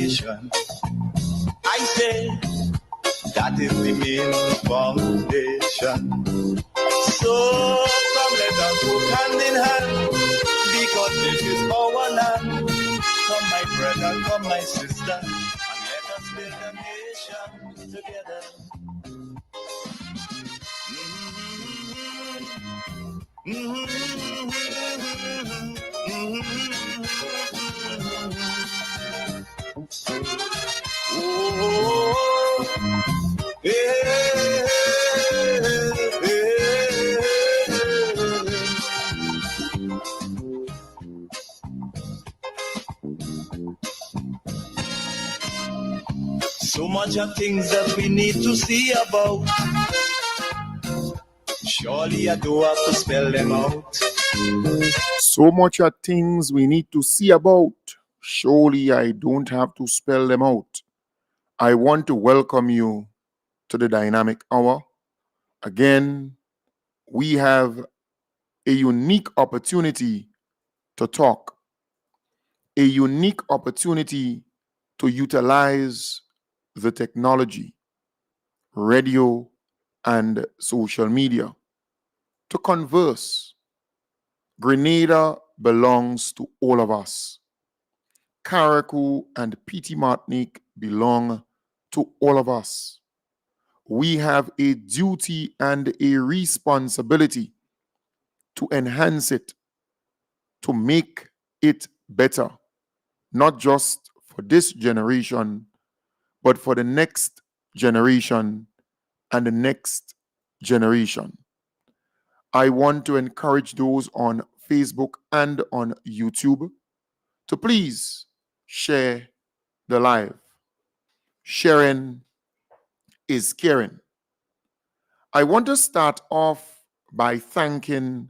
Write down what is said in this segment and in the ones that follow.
nation. I say that is the main foundation. So come let us work hand in hand, because this is our land. Come my brother, come my sister, and let us build a nation together. So much of things that we need to see about. Surely I do have to spell them out. So much of things we need to see about. Surely I don't have to spell them out. I want to welcome you to the Dynamic Hour. Again, we have a unique opportunity to talk, a unique opportunity to utilize the technology, radio, and social media to converse. Grenada belongs to all of us. Carriacou and Petit Martinique belong to all of us. We have a duty and a responsibility to enhance it, to make it better, not just for this generation, but for the next generation and the next generation. I want to encourage those on Facebook and on YouTube to please share the live. Sharing is caring. I want to start off by thanking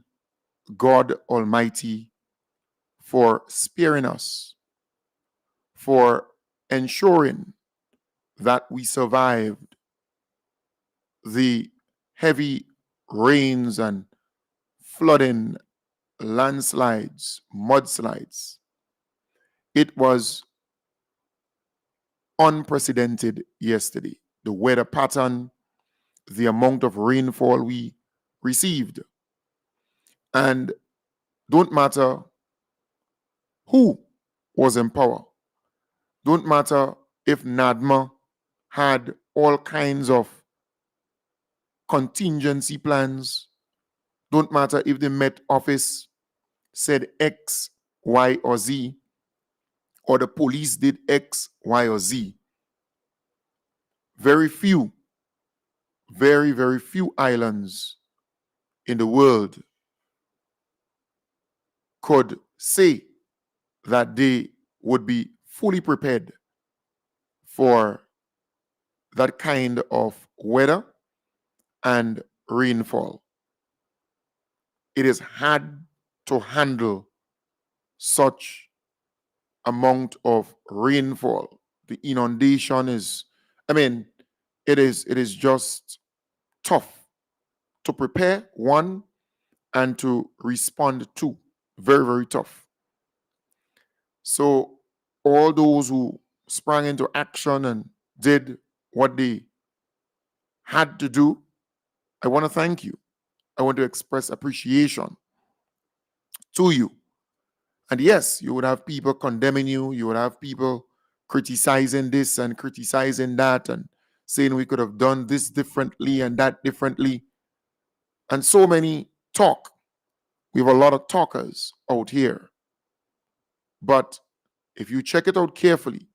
God Almighty for sparing us, for ensuring that we survived the heavy rains and flooding, landslides, mudslides. It was unprecedented yesterday. The weather pattern, the amount of rainfall we received. And don't matter who was in power. Don't matter if NADMA had all kinds of contingency plans. Don't matter if the Met Office said X, Y, or Z, or the police did X, Y, or Z. Very few, very, very few islands in the world could say that they would be fully prepared for that kind of weather and rainfall. It is hard to handle such amount of rainfall. The inundation is, it is just tough to prepare, one, and to respond to. Very, very tough. So all those who sprang into action and did what they had to do, I want to thank you. I want to express appreciation to you. And yes, you would have people condemning you. You would have people criticizing this and criticizing that and saying we could have done this differently and that differently. And so many talk. We have a lot of talkers out here. But if you check it out carefully,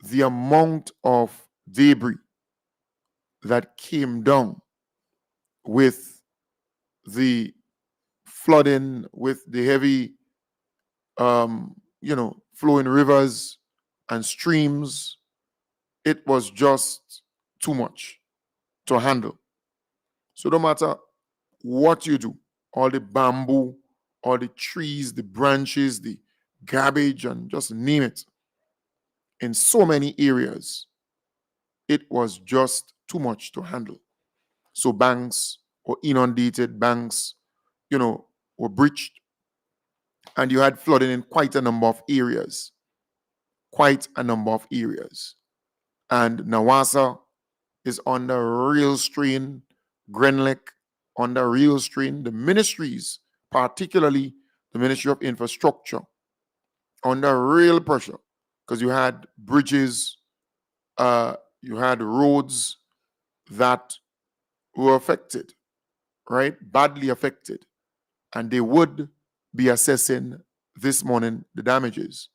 the amount of debris that came down with the flooding, with the heavy, flowing rivers and streams, it was just too much to handle. So no matter what you do, all the bamboo, all the trees, the branches, the garbage, and just name it, in so many areas, it was just too much to handle. So banks or inundated, banks, were breached, and you had flooding in quite a number of areas. quite a number of areas. And Nawasa is under real strain, Grenlick under real strain, the ministries, particularly the Ministry of Infrastructure, under real pressure because you had bridges, you had roads that were affected, right? Badly affected. And they would be assessing this morning the damages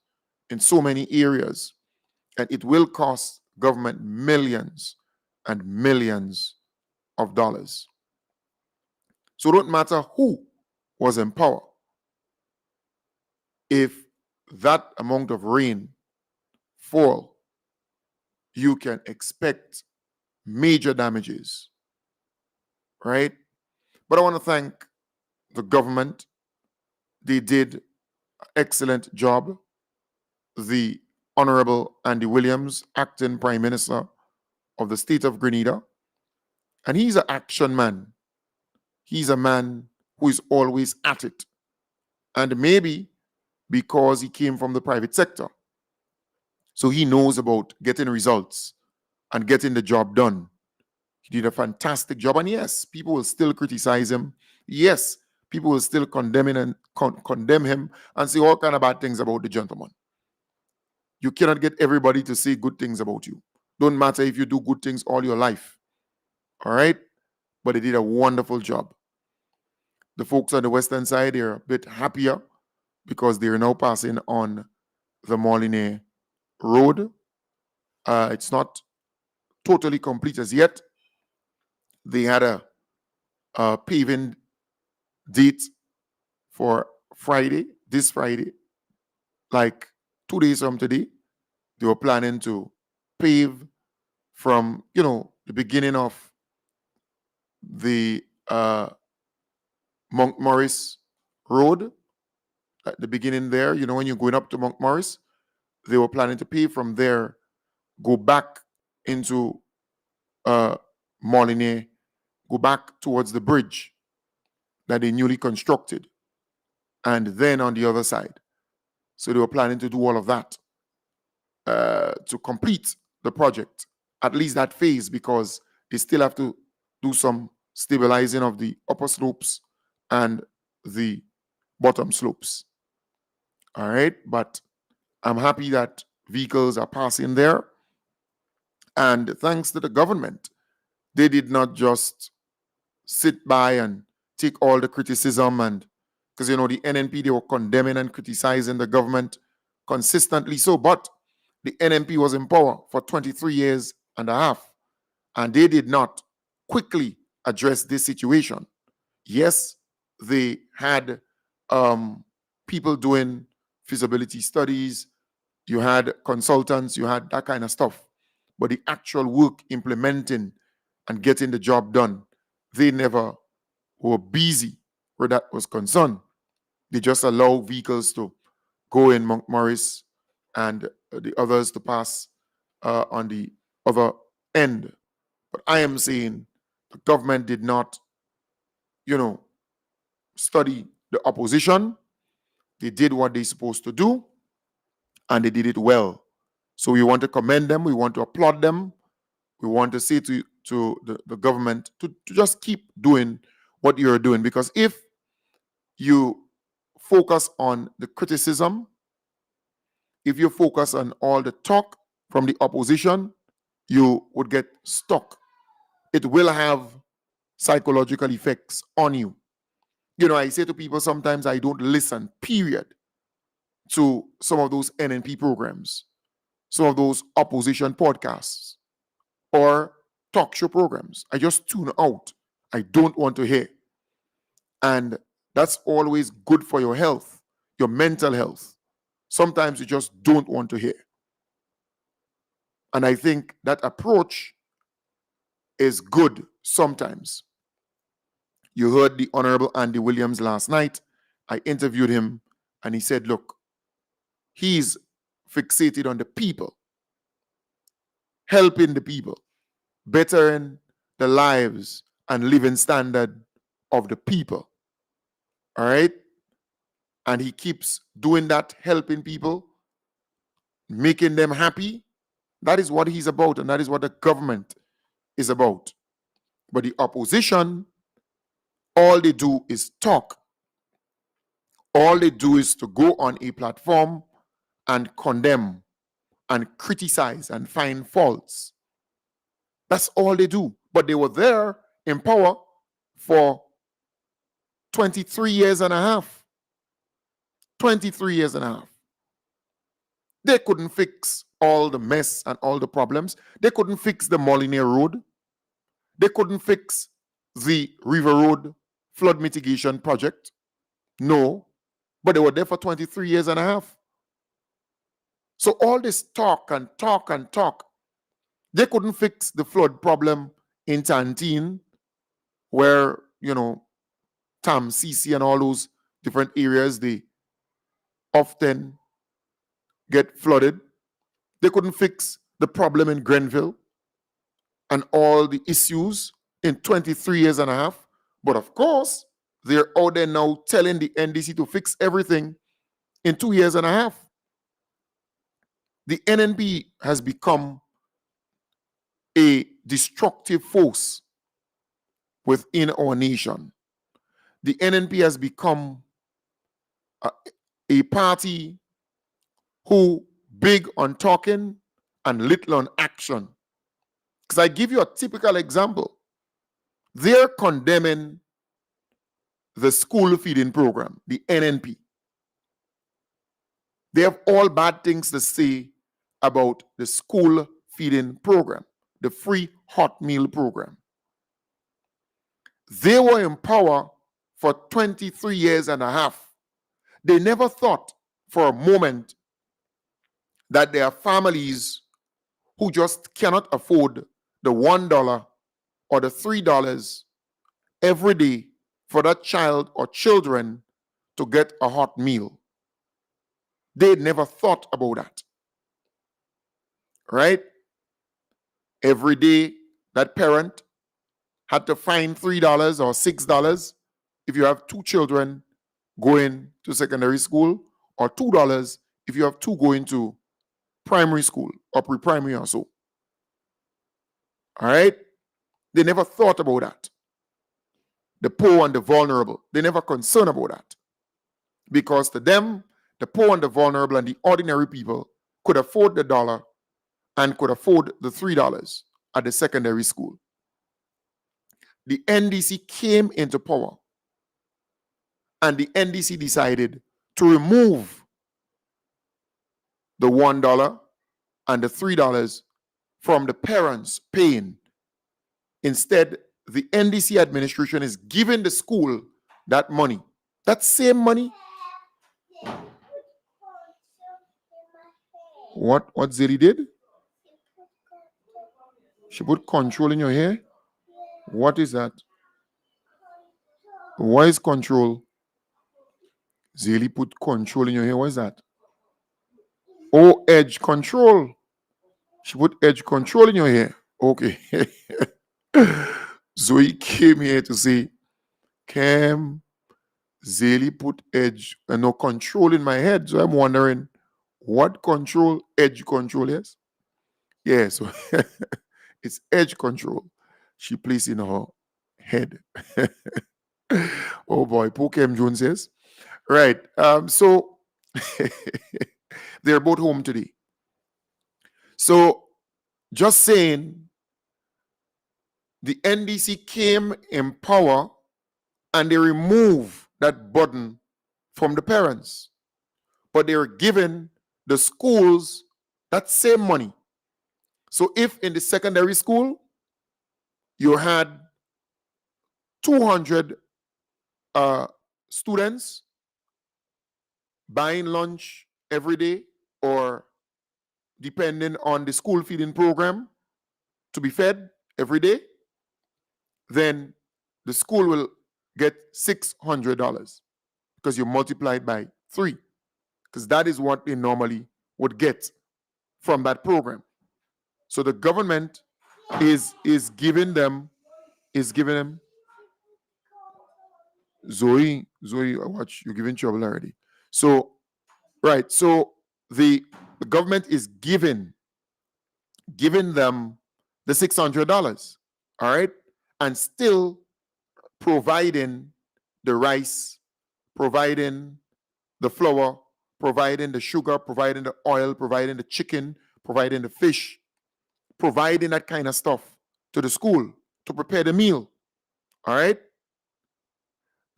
in so many areas. And it will cost government millions and millions of dollars. So it don't matter who was in power. If that amount of rain fall, you can expect major damages, right? But I want to thank the government. They did an excellent job. The Honorable Andy Williams, acting Prime Minister of the state of Grenada, and he's an action man. He's a man who is always at it. And maybe because he came from the private sector, so he knows about getting results and getting the job done. He did a fantastic job. And yes, people will still criticize him. Yes, people will still condemn him and say all kind of bad things about the gentleman. You cannot get everybody to say good things about you. Don't matter if you do good things all your life. All right? But they did a wonderful job. The folks on the western side, they're a bit happier because they're now passing on the Moline Road. It's not totally complete as yet. They had a paving date for Friday, this Friday, like 2 days from today. They were planning to pave from, the beginning of the Monkmorris Road, at the beginning there, when you're going up to Monkmorris, they were planning to pave from there, go back into Moline, go back towards the bridge that they newly constructed, and then on the other side. So they were planning to do all of that to complete the project, at least that phase, because they still have to do some stabilizing of the upper slopes and the bottom slopes. All right, but I'm happy that vehicles are passing there. And thanks to the government, they did not just sit by and take all the criticism, and because the NNP, they were condemning and criticizing the government consistently. So, but the NNP was in power for 23 years and a half, and they did not quickly address this situation. Yes, they had people doing feasibility studies, you had consultants, you had that kind of stuff. But the actual work implementing and getting the job done, they never were busy where that was concerned. They just allow vehicles to go in Monkmorris and the others to pass on the other end. But I am saying the government did not, study the opposition. They did what they're supposed to do, and they did it well. So we want to commend them. We want to applaud them. We want to say to the government to just keep doing what you're doing, because if you focus on the criticism, if you focus on all the talk from the opposition, you would get stuck. It will have psychological effects on you. I say to people sometimes I don't listen, period, to some of those NNP programs, some of those opposition podcasts, or talk show programs. I just tune out. I don't want to hear. And that's always good for your health, your mental health. Sometimes you just don't want to hear. And I think that approach is good sometimes. You heard the Honorable Andy Williams last night. I interviewed him, and he said, look, he's fixated on the people, helping the people, bettering the lives and living standard of the people. All right? And he keeps doing that, helping people, making them happy. That is what he's about, and that is what the government is about. But the opposition, all they do is talk. All they do is to go on a platform and condemn and criticize and find faults. That's all they do. But they were there in power for 23 years and a half. 23 years and a half. They couldn't fix all the mess and all the problems. They couldn't fix the Molyneux Road. They couldn't fix the River Road flood mitigation project. No. But they were there for 23 years and a half. So all this talk and talk and talk, they couldn't fix the flood problem in Tantine, where, Tam, CC, and all those different areas, they often get flooded. They couldn't fix the problem in Grenville and all the issues in 23 years and a half. But of course, they're out there now telling the NDC to fix everything in 2 years and a half. The NNP has become a destructive force within our nation. The NNP has become a party who big on talking and little on action. Because I give you a typical example. They're condemning the school feeding program, the NNP. They have all bad things to say about the school feeding program, the free hot meal program. They were in power for 23 years and a half. They never thought for a moment that there are families who just cannot afford the $1 or the $3 every day for that child or children to get a hot meal. They never thought about that. Right? Every day, that parent had to find $3 or $6 if you have 2 children going to secondary school, or $2 if you have 2 going to primary school or pre-primary or so. All right? They never thought about that. The poor and the vulnerable, they never concerned about that. Because to them, the poor and the vulnerable and the ordinary people could afford the dollar and could afford the $3 at the secondary school. The NDC came into power, and the NDC decided to remove the $1 and the $3 from the parents paying. Instead, the NDC administration is giving the school that money. That same money. What Zilly did? She put control in your hair? What is that? What is control? Zilly put control in your hair. What is that? Oh, edge control. She put edge control in your hair. Okay. Zoe came here to say, Cam, Zilly put edge and no control in my head. So I'm wondering what control edge control is. Yeah, so it's edge control she placed in her head. Oh boy, poor Cam Jones says. Right. So they're both home today. So just saying, the NDC came in power and they removed that burden from the parents. But they were giving the schools that same money. So if in the secondary school you had 200 students buying lunch every day, or depending on the school feeding program to be fed every day, then the school will get $600 because you multiplied by 3, because that is what they normally would get from that program. So the government is giving them Zoe, watch, you're giving trouble already. So, right, so the the government is giving them the $600, all right, and still providing the rice, providing the flour, providing the sugar, providing the oil, providing the chicken, providing the fish, providing that kind of stuff to the school to prepare the meal. All right?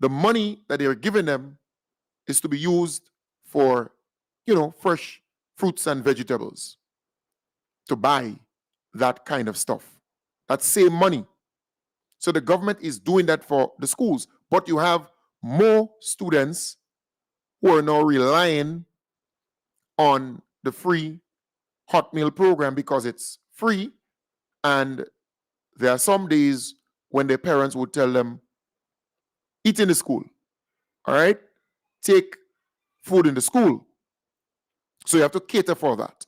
The money that they are giving them is to be used for, fresh fruits and vegetables, to buy that kind of stuff. That same money. So the government is doing that for the schools, but you have more students who are now relying on the free hot meal program because it's free, and there are some days when their parents would tell them, eat in the school, all right? Take food in the school. So you have to cater for that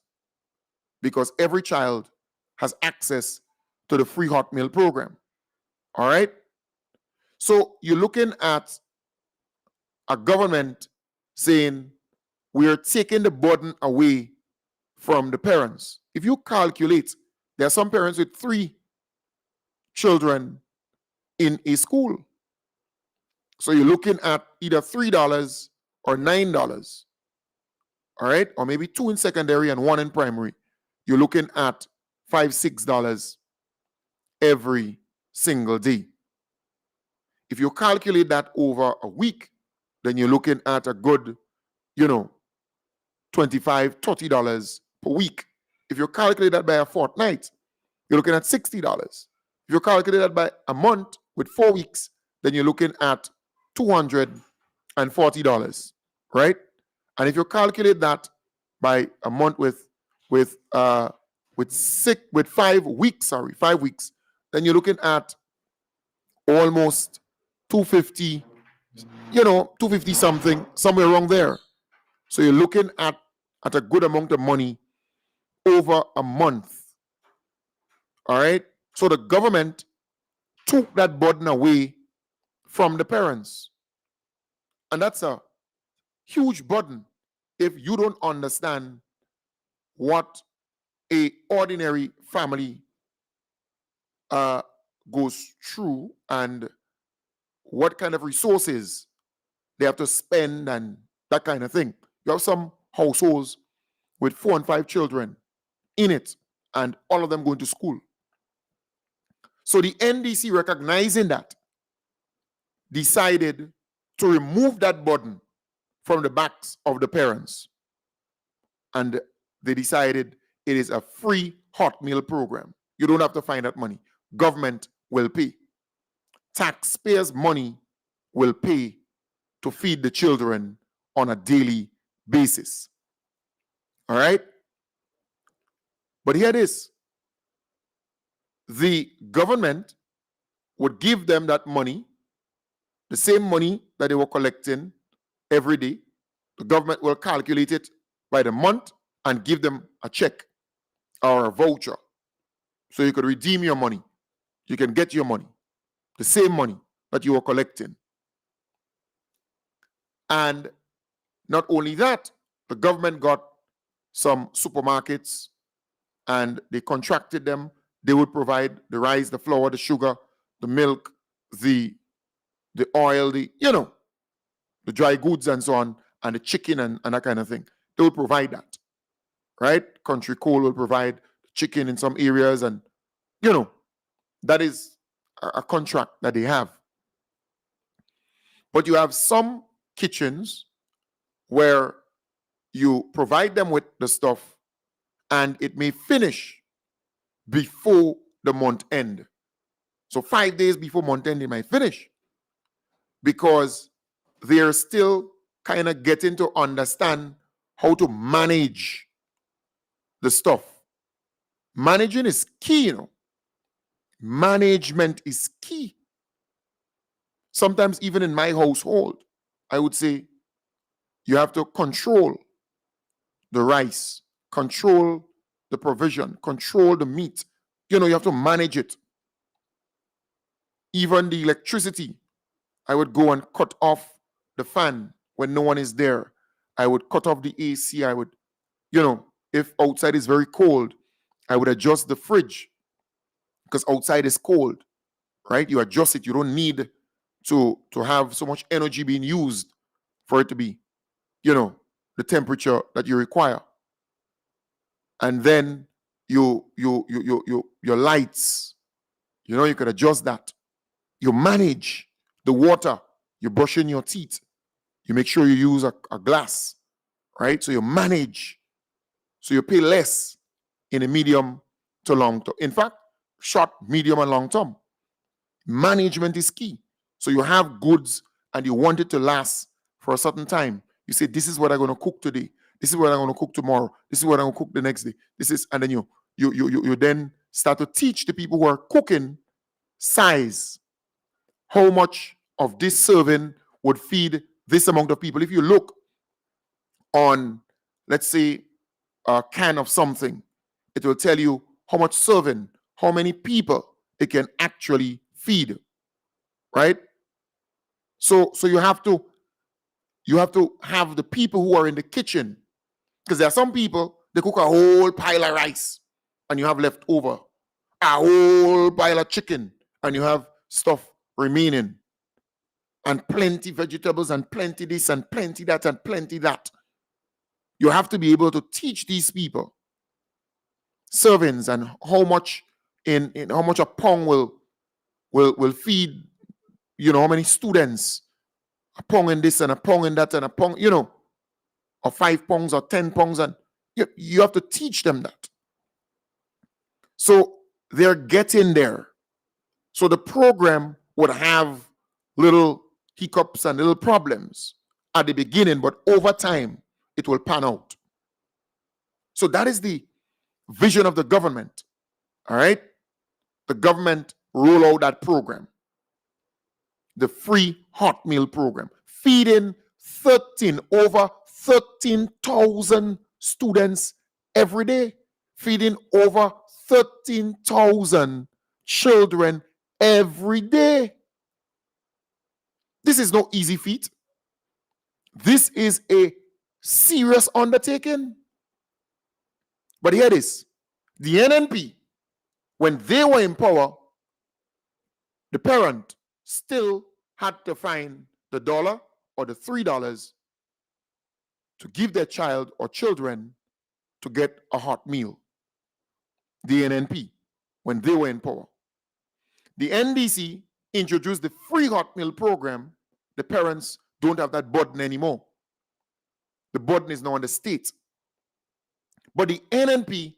because every child has access to the free hot meal program, all right? So you're looking at a government saying, we are taking the burden away from the parents. If you calculate, there are some parents with 3 children in a school. So you're looking at either $3 or $9, all right? Or maybe 2 in secondary and 1 in primary. You're looking at $5, $6 every single day. If you calculate that over a week, then you're looking at a good, $25, $30 per week. If you calculate that by a fortnight, you're looking at $60. If you calculate that by a month with 4 weeks, then you're looking at $240, right? And if you calculate that by a month with 5 weeks, 5 weeks, then you're looking at almost 250, 250 something, somewhere around there. So you're looking at a good amount of money over a month. All right? So the government took that burden away from the parents. And that's a huge burden if you don't understand what a ordinary family goes through and what kind of resources they have to spend and that kind of thing. You have some households with 4 and 5 children in it, and all of them going to school. So the NDC, recognizing that, decided to remove that burden from the backs of the parents. And they decided it is a free hot meal program. You don't have to find that money. Government will pay. Taxpayers' money will pay to feed the children on a daily basis. All right? But here it is. The government would give them that money, the same money that they were collecting every day. The government will calculate it by the month and give them a check or a voucher. So you could redeem your money. You can get your money, the same money that you were collecting. And not only that, the government got some supermarkets and they contracted them. They would provide the rice, the flour, the sugar, the milk, the oil, the dry goods and so on, and the chicken and that kind of thing. They would provide that, right? Country Coal will provide chicken in some areas, and that is a contract that they have. But you have some kitchens where you provide them with the stuff and it may finish before the month end. So 5 days before month end, they might finish because they're still kind of getting to understand how to manage the stuff. Managing is key, Management is key. Sometimes even in my household, I would say you have to control the rice, control the provision, control the meat. You have to manage it. Even the electricity, I would go and cut off the fan when no one is there. I would cut off the AC. I would, if outside is very cold, I would adjust the fridge because outside is cold, right? You adjust it. You don't need to have so much energy being used for it to be, the temperature that you require. And then your lights, you can adjust that. You manage the water. You're brushing your teeth. You make sure you use a glass, right? So you manage. So you pay less in a medium to long term. In fact, short, medium, and long term. Management is key. So you have goods and you want it to last for a certain time. You say, this is what I'm going to cook today. This is what I'm going to cook tomorrow. This is what I'm going to cook the next day. And then you then start to teach the people who are cooking size. How much of this serving would feed this amount of people? If you look on, let's say, a can of something, it will tell you how much serving, how many people it can actually feed, right? So you have to have the people who are in the kitchen, because there are some people, they cook a whole pile of rice and you have left over, a whole pile of chicken and you have stuff remaining, and plenty vegetables and plenty this and plenty that and plenty that. You have to be able to teach these people servings and how much in how much a pound will feed, how many students, a pound in this and a pound in that and a pound, or 5 pounds or 10 pounds, and you have to teach them that. So they're getting there. So the program would have little hiccups and little problems at the beginning, but over time it will pan out. So that is the vision of the government. All right? The government roll out that program, the free hot meal program, feeding over 13,000 students every day, feeding over 13,000 children every day. This is no easy feat. This is a serious undertaking. But here it is. The NNP, when they were in power, the parent still had to find the $1 or the $3 to give their child or children to get a hot meal. The NNP, when they were in power. The NDC introduced the free hot meal program. The parents don't have that burden anymore. The burden is now on the state. But the NNP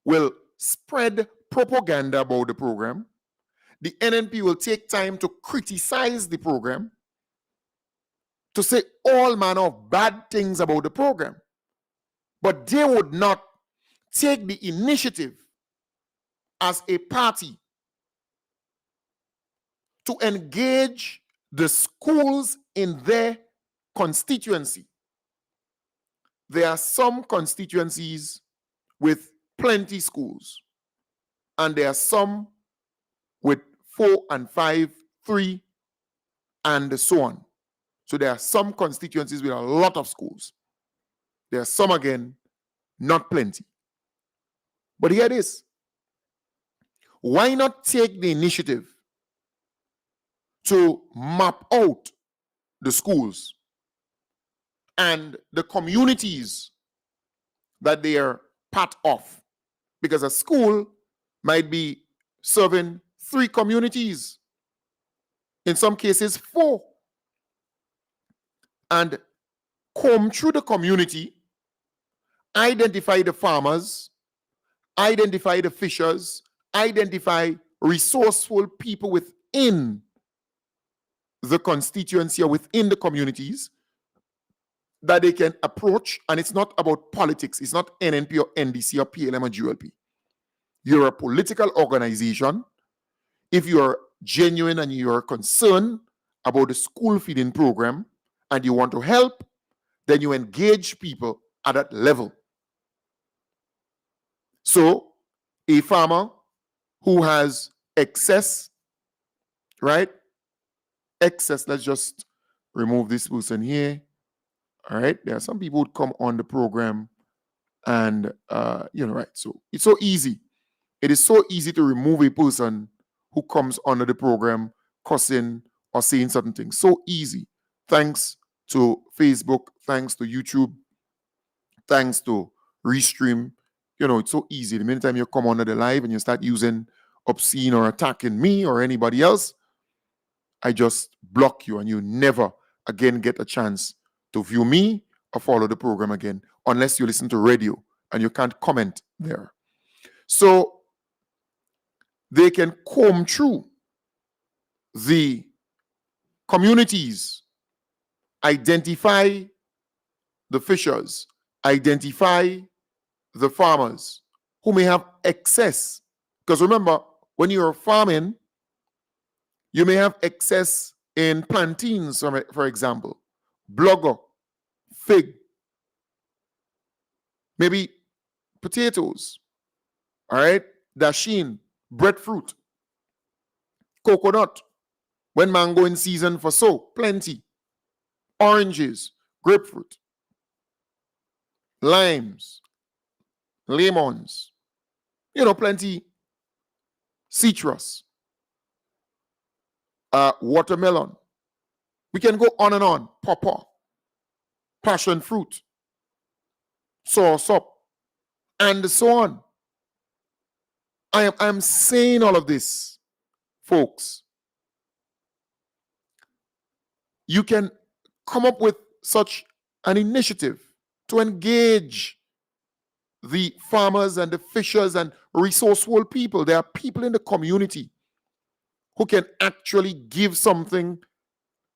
will spread propaganda about the program. The NNP will take time to criticize the program, to say all manner of bad things about the program. But they would not take the initiative as a party to engage the schools in their constituency. There are some constituencies with plenty schools, and there are some with 4 and 5, 3, and so on. So there are some constituencies with a lot of schools. There are some, again, not plenty. But here it is. Why not take the initiative to map out the schools and the communities that they are part of? Because a school might be serving 3 communities, in some cases 4. And comb through the community, identify the farmers, identify the fishers, identify resourceful people within the constituency or within the communities that they can approach. And it's not about politics. It's not NNP or NDC or PLM or GLP. You're a political organization. If you're genuine and you're concerned about the school feeding program and you want to help, then you engage people at that level. So a farmer who has excess, right? Excess, let's just remove this person here. All right, there are some people who come on the program And, right. So it's so easy. It is so easy to remove a person who comes under the program cussing or saying certain things. So easy. Thanks to Facebook, thanks to YouTube, thanks to Restream. It's so easy. The minute time you come under the live and you start using obscene or attacking me or anybody else, I just block you and you never again get a chance to view me or follow the program again unless you listen to radio and you can't comment there. So they can comb through the communities, identify the fishers, identify the farmers who may have excess. Because remember, when you're farming, you may have excess in plantains, for example, blugger, fig, maybe potatoes, all right, dasheen, breadfruit, coconut, when mango in season for so, plenty, oranges, grapefruit, limes, lemons, plenty, citrus, watermelon. We can go on and on, pawpaw, passion fruit, soursop, and so on. I'm saying all of this, folks. You can come up with such an initiative to engage the farmers and the fishers and resourceful people. There are people in the community who can actually give something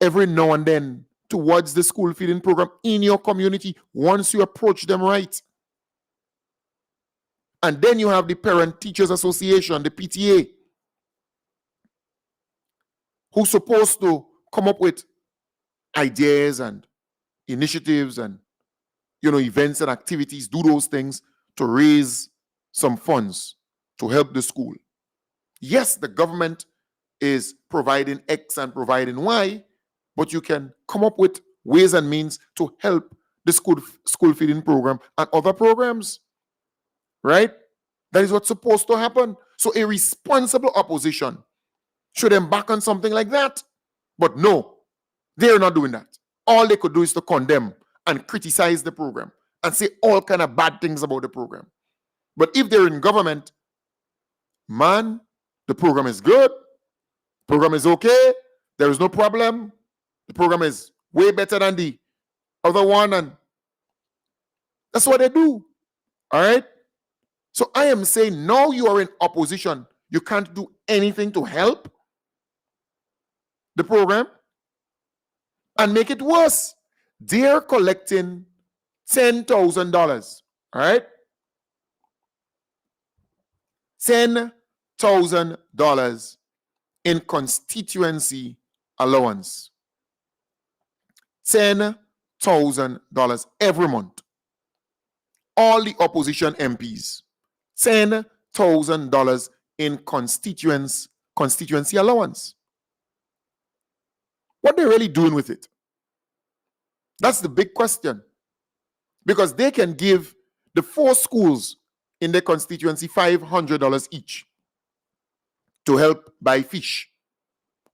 every now and then towards the school feeding program in your community once you approach them right. And then you have the Parent Teachers Association, the PTA, who's supposed to come up with ideas and initiatives and events and activities, do those things to raise some funds to help the school. Yes, the government is providing X and providing Y, but you can come up with ways and means to help the school feeding program and other programs, right? That is what's supposed to happen. So a responsible opposition should embark on something like that. But no, they're not doing that. All they could do is to condemn and criticize the program and say all kind of bad things about the program. But if they're in government, man, the program is good. The program is okay. There is no problem. The program is way better than the other one. And that's what they do. All right? So I am saying now you are in opposition. You can't do anything to help the program and make it worse. They're collecting $10,000. All right? $10,000 in constituency allowance. $10,000 every month. All the opposition MPs. $10,000 in constituency allowance. What they're really doing with it? That's the big question. Because they can give the 4 schools in their constituency $500 each to help buy fish,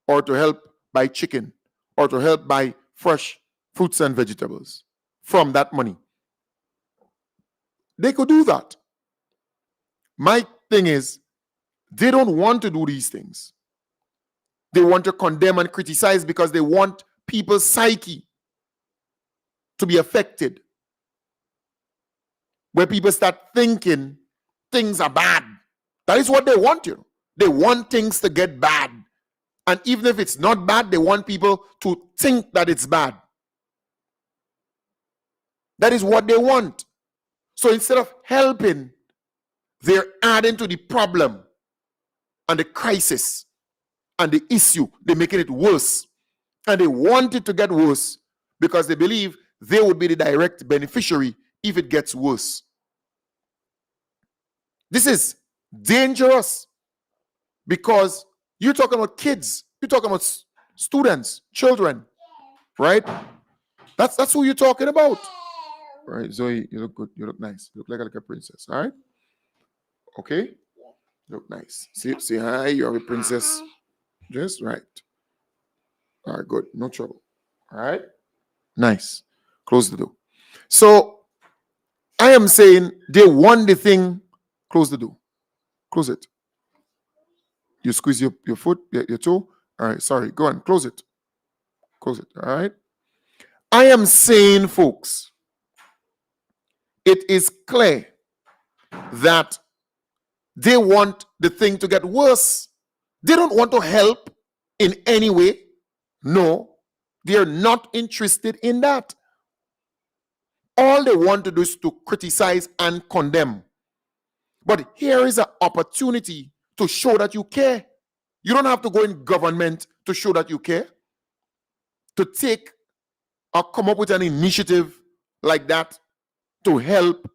or to help buy chicken, or to help buy fresh fruits and vegetables from that money. They could do that. My thing is, they don't want to do these things. They want to condemn and criticize because they want people's psyche to be affected. Where people start thinking things are bad. That is what they want, They want things to get bad. And even if it's not bad, they want people to think that it's bad. That is what they want. So instead of helping, they're adding to the problem and the crisis and the issue. They're making it worse. And they want it to get worse because they believe they would be the direct beneficiary if it gets worse. This is dangerous because you're talking about kids. You're talking about students, children, right? That's who you're talking about. All right, Zoe, you look good. You look nice. You look like a princess. All right. Okay. You look nice. Say hi. You're a princess. Just right. All right. Good. No trouble. All right. Nice. Close the door. So I am saying they want the thing. Close the door. Close it. You squeeze your foot, your toe. All right. Sorry. Go on. Close it. Close it. All right. I am saying, folks, it is clear that they want the thing to get worse. They don't want to help in any way. No, they're not interested in that. All they want to do is to criticize and condemn. But here is an opportunity to show that you care. You don't have to go in government to show that you care. To take or come up with an initiative like that to help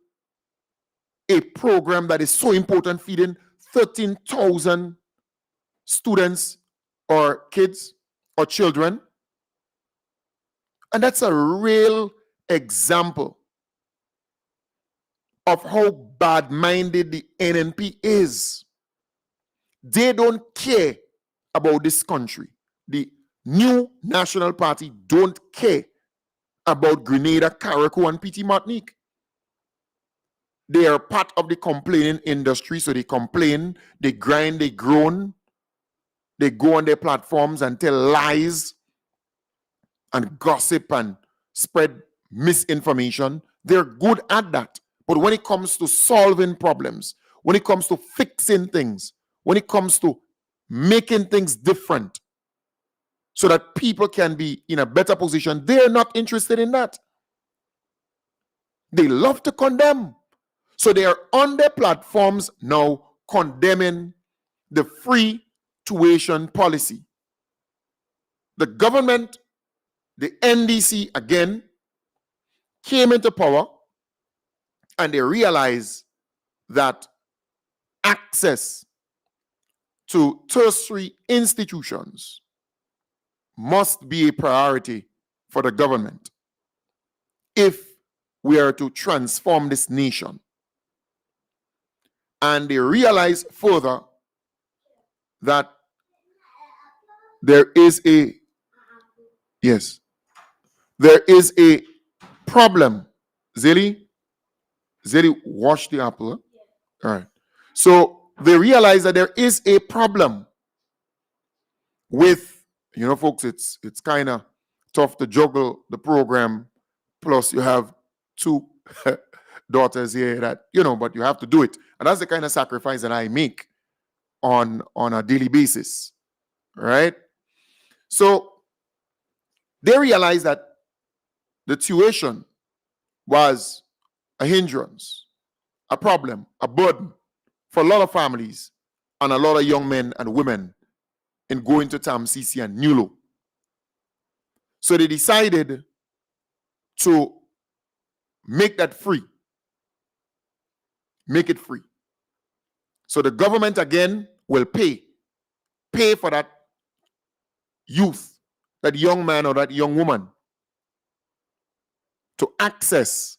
a program that is so important, feeding 13,000 students or kids or children. And that's a real example of how bad-minded the NNP is. They don't care about this country. The new National Party don't care about Grenada, Carriacou, and PT Martinique. They are part of the complaining industry, so they complain, they grind, they groan, they go on their platforms and tell lies and gossip and spread misinformation. They're good at that. But when it comes to solving problems, when it comes to fixing things, when it comes to making things different so that people can be in a better position, they're not interested in that. They love to condemn. So they are on their platforms now condemning the free tuition policy. The government, the NDC again, came into power and they realized that access to tertiary institutions must be a priority for the government if we are to transform this nation. And they realize further that there is a problem. Zeli, wash the apple. Huh? All right. So they realize that there is a problem with, folks, it's kind of tough to juggle the program. Plus, you have two daughters here that, but you have to do it. And that's the kind of sacrifice that I make on a daily basis. Right? So they realized that the tuition was a hindrance, a problem, a burden for a lot of families and a lot of young men and women in going to TAMCC and NULO. So they decided to make that free. Make it free. So the government again will pay for that youth, that young man or that young woman to access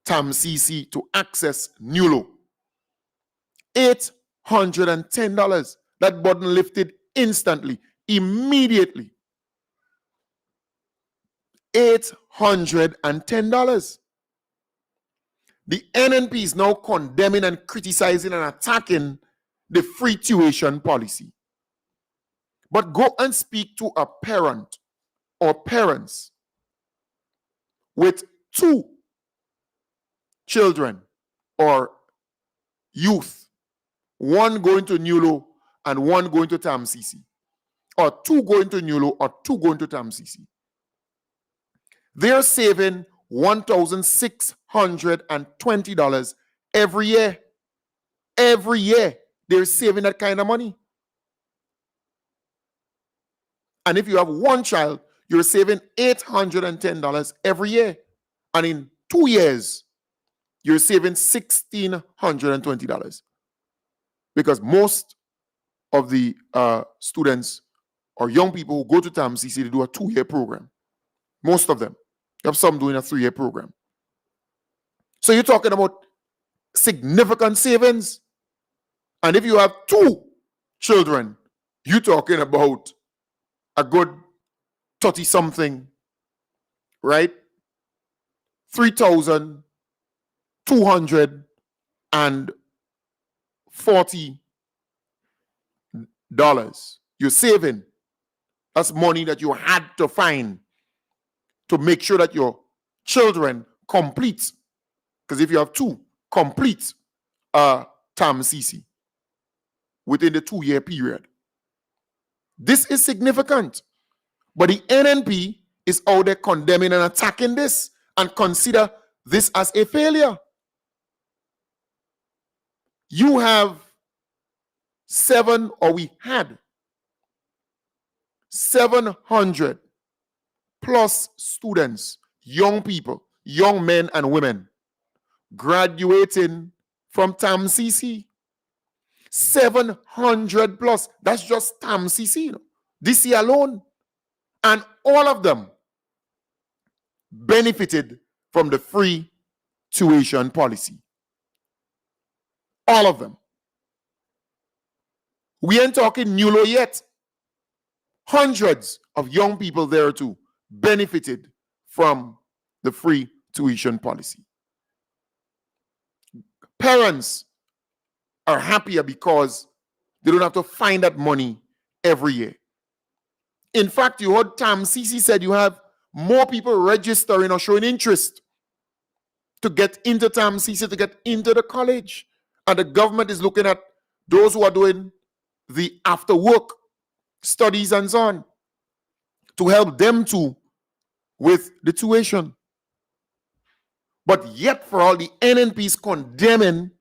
TAMCC, to access NULO. $810. That button lifted instantly, immediately. $810. The NNP is now condemning and criticizing and attacking the free tuition policy. But go and speak to a parent or parents with two children or youth, one going to NULO and one going to TAMCC, or two going to NULO or two going to TAMCC. They're saving $1,620 every year. Every year, they're saving that kind of money. And if you have one child, you're saving $810 every year. And in 2 years, you're saving $1,620. Because most of the students or young people who go to TAMCC, they do a 2-year program. Most of them. You have some doing a 3-year program. So you're talking about significant savings. And if you have 2 children, you're talking about a good 30 something, right? $3,240 you're saving. That's money that you had to find to make sure that your children complete. Because if you have 2, complete TAM CC within the 2-year period. This is significant. But the NNP is out there condemning and attacking this and consider this as a failure. You have we had 700 plus students, young people, young men and women, graduating from TAM CC. 700 plus. That's just TAM CC. This year alone. And all of them benefited from the free tuition policy. All of them. We ain't talking NULO yet. Hundreds of young people there too benefited from the free tuition policy. Parents are happier because they don't have to find that money every year. In fact, you heard TAM CC said you have more people registering or showing interest to get into TAM CC, to get into the college. And the government is looking at those who are doing the after work studies and so on to help them too with the tuition. But yet for all, the NNP is condemning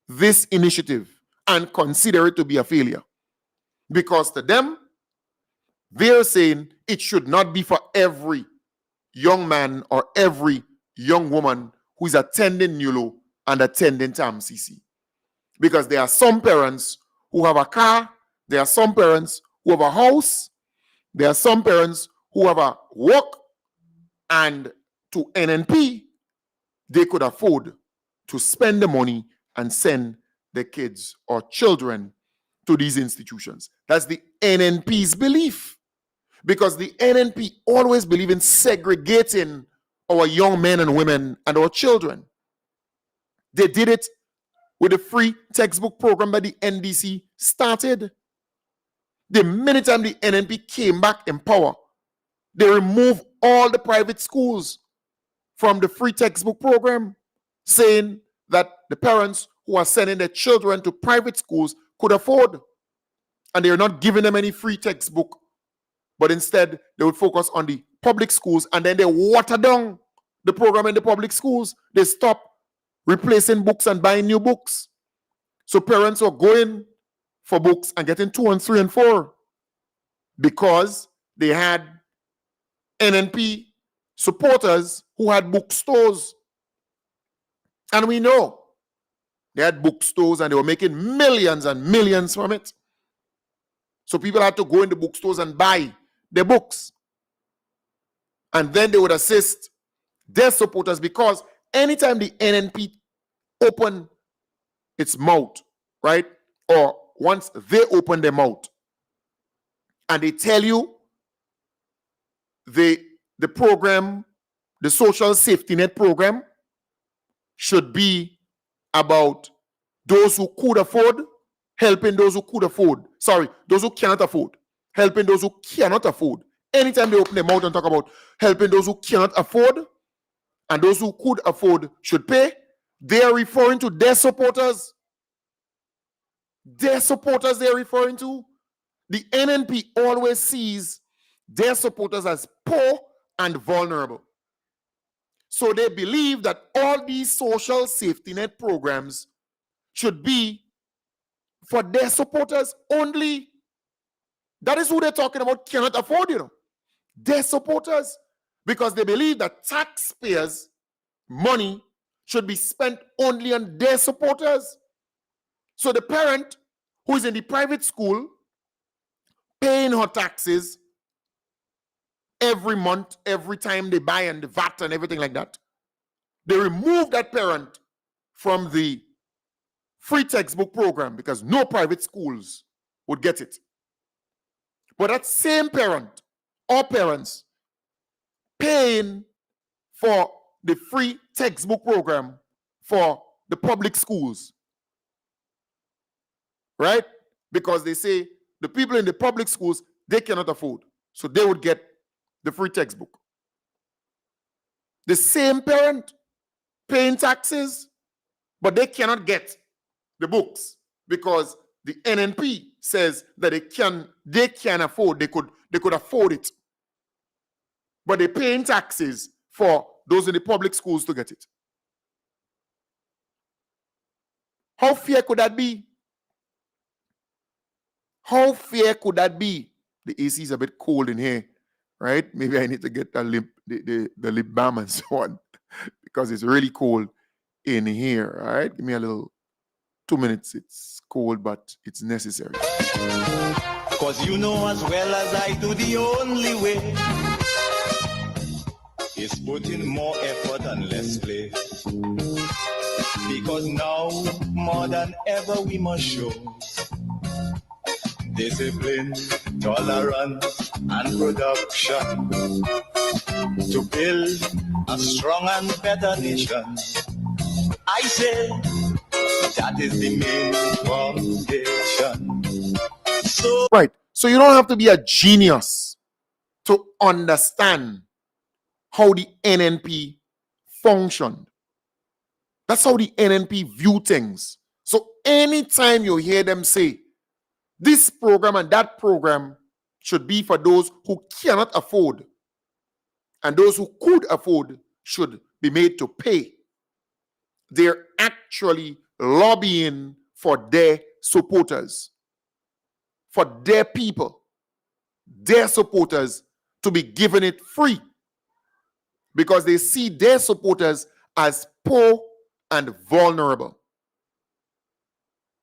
this initiative and consider it to be a failure. Because to them, they're saying it should not be for every young man or every young woman who is attending NULO and attending TAM CC. Because there are some parents who have a car, there are some parents who have a house, there are some parents who have a work, and to NNP, they could afford to spend the money and send their kids or children to these institutions. That's the NNP's belief. Because the NNP always believe in segregating our young men and women and our children. They did it with the free textbook program that the NDC started. The minute time the NNP came back in power, they removed all the private schools from the free textbook program, saying that the parents who are sending their children to private schools could afford. And they're not giving them any free textbook, but instead they would focus on the public schools, and then they water down the program in the public schools. They stop replacing books and buying new books. So parents are going for books and getting 2 and 3 and 4 because they had NNP supporters who had bookstores. And we know they had bookstores and they were making millions and millions from it. So people had to go in the bookstores and buy their books. And then they would assist their supporters, because anytime the NNP open its mouth, right? Or once they open their mouth and they tell you the program, the social safety net program should be about those who could afford, helping those who could afford. Sorry, those who cannot afford, helping those who cannot afford. Anytime they open their mouth and talk about helping those who cannot afford and those who could afford should pay, they are referring to their supporters. Their supporters they're referring to. The NNP always sees their supporters as poor and vulnerable. So they believe that all these social safety net programs should be for their supporters only. That is who they're talking about cannot afford, their supporters. Because they believe that taxpayers' money should be spent only on their supporters. So the parent who is in the private school paying her taxes every month, every time they buy, and the VAT and everything like that. They remove that parent from the free textbook program because no private schools would get it. But that same parent or parents paying for the free textbook program for the public schools, right? Because they say the people in the public schools, they cannot afford. So they would get the free textbook. The same parent paying taxes, but they cannot get the books because the NNP says that they can afford, they could afford it. But they're paying taxes for those in the public schools to get it. How fair could that be? How fair could that be? The AC is a bit cold in here, right? Maybe I need to get the lip balm and so on because it's really cold in here, all right? Give me a little 2 minutes. It's cold, but it's necessary. Cause you know as well as I do, the only way is put in more effort and less play. Because now, more than ever, we must show discipline, tolerance, and production to build a strong and better nation. I say that is the main foundation. So, right. So you don't have to be a genius to understand how the NNP functioned. That's how the NNP view things. So anytime you hear them say this program and that program should be for those who cannot afford, and those who could afford should be made to pay, they're actually lobbying for their supporters, for their people, their supporters to be given it free because they see their supporters as poor and vulnerable.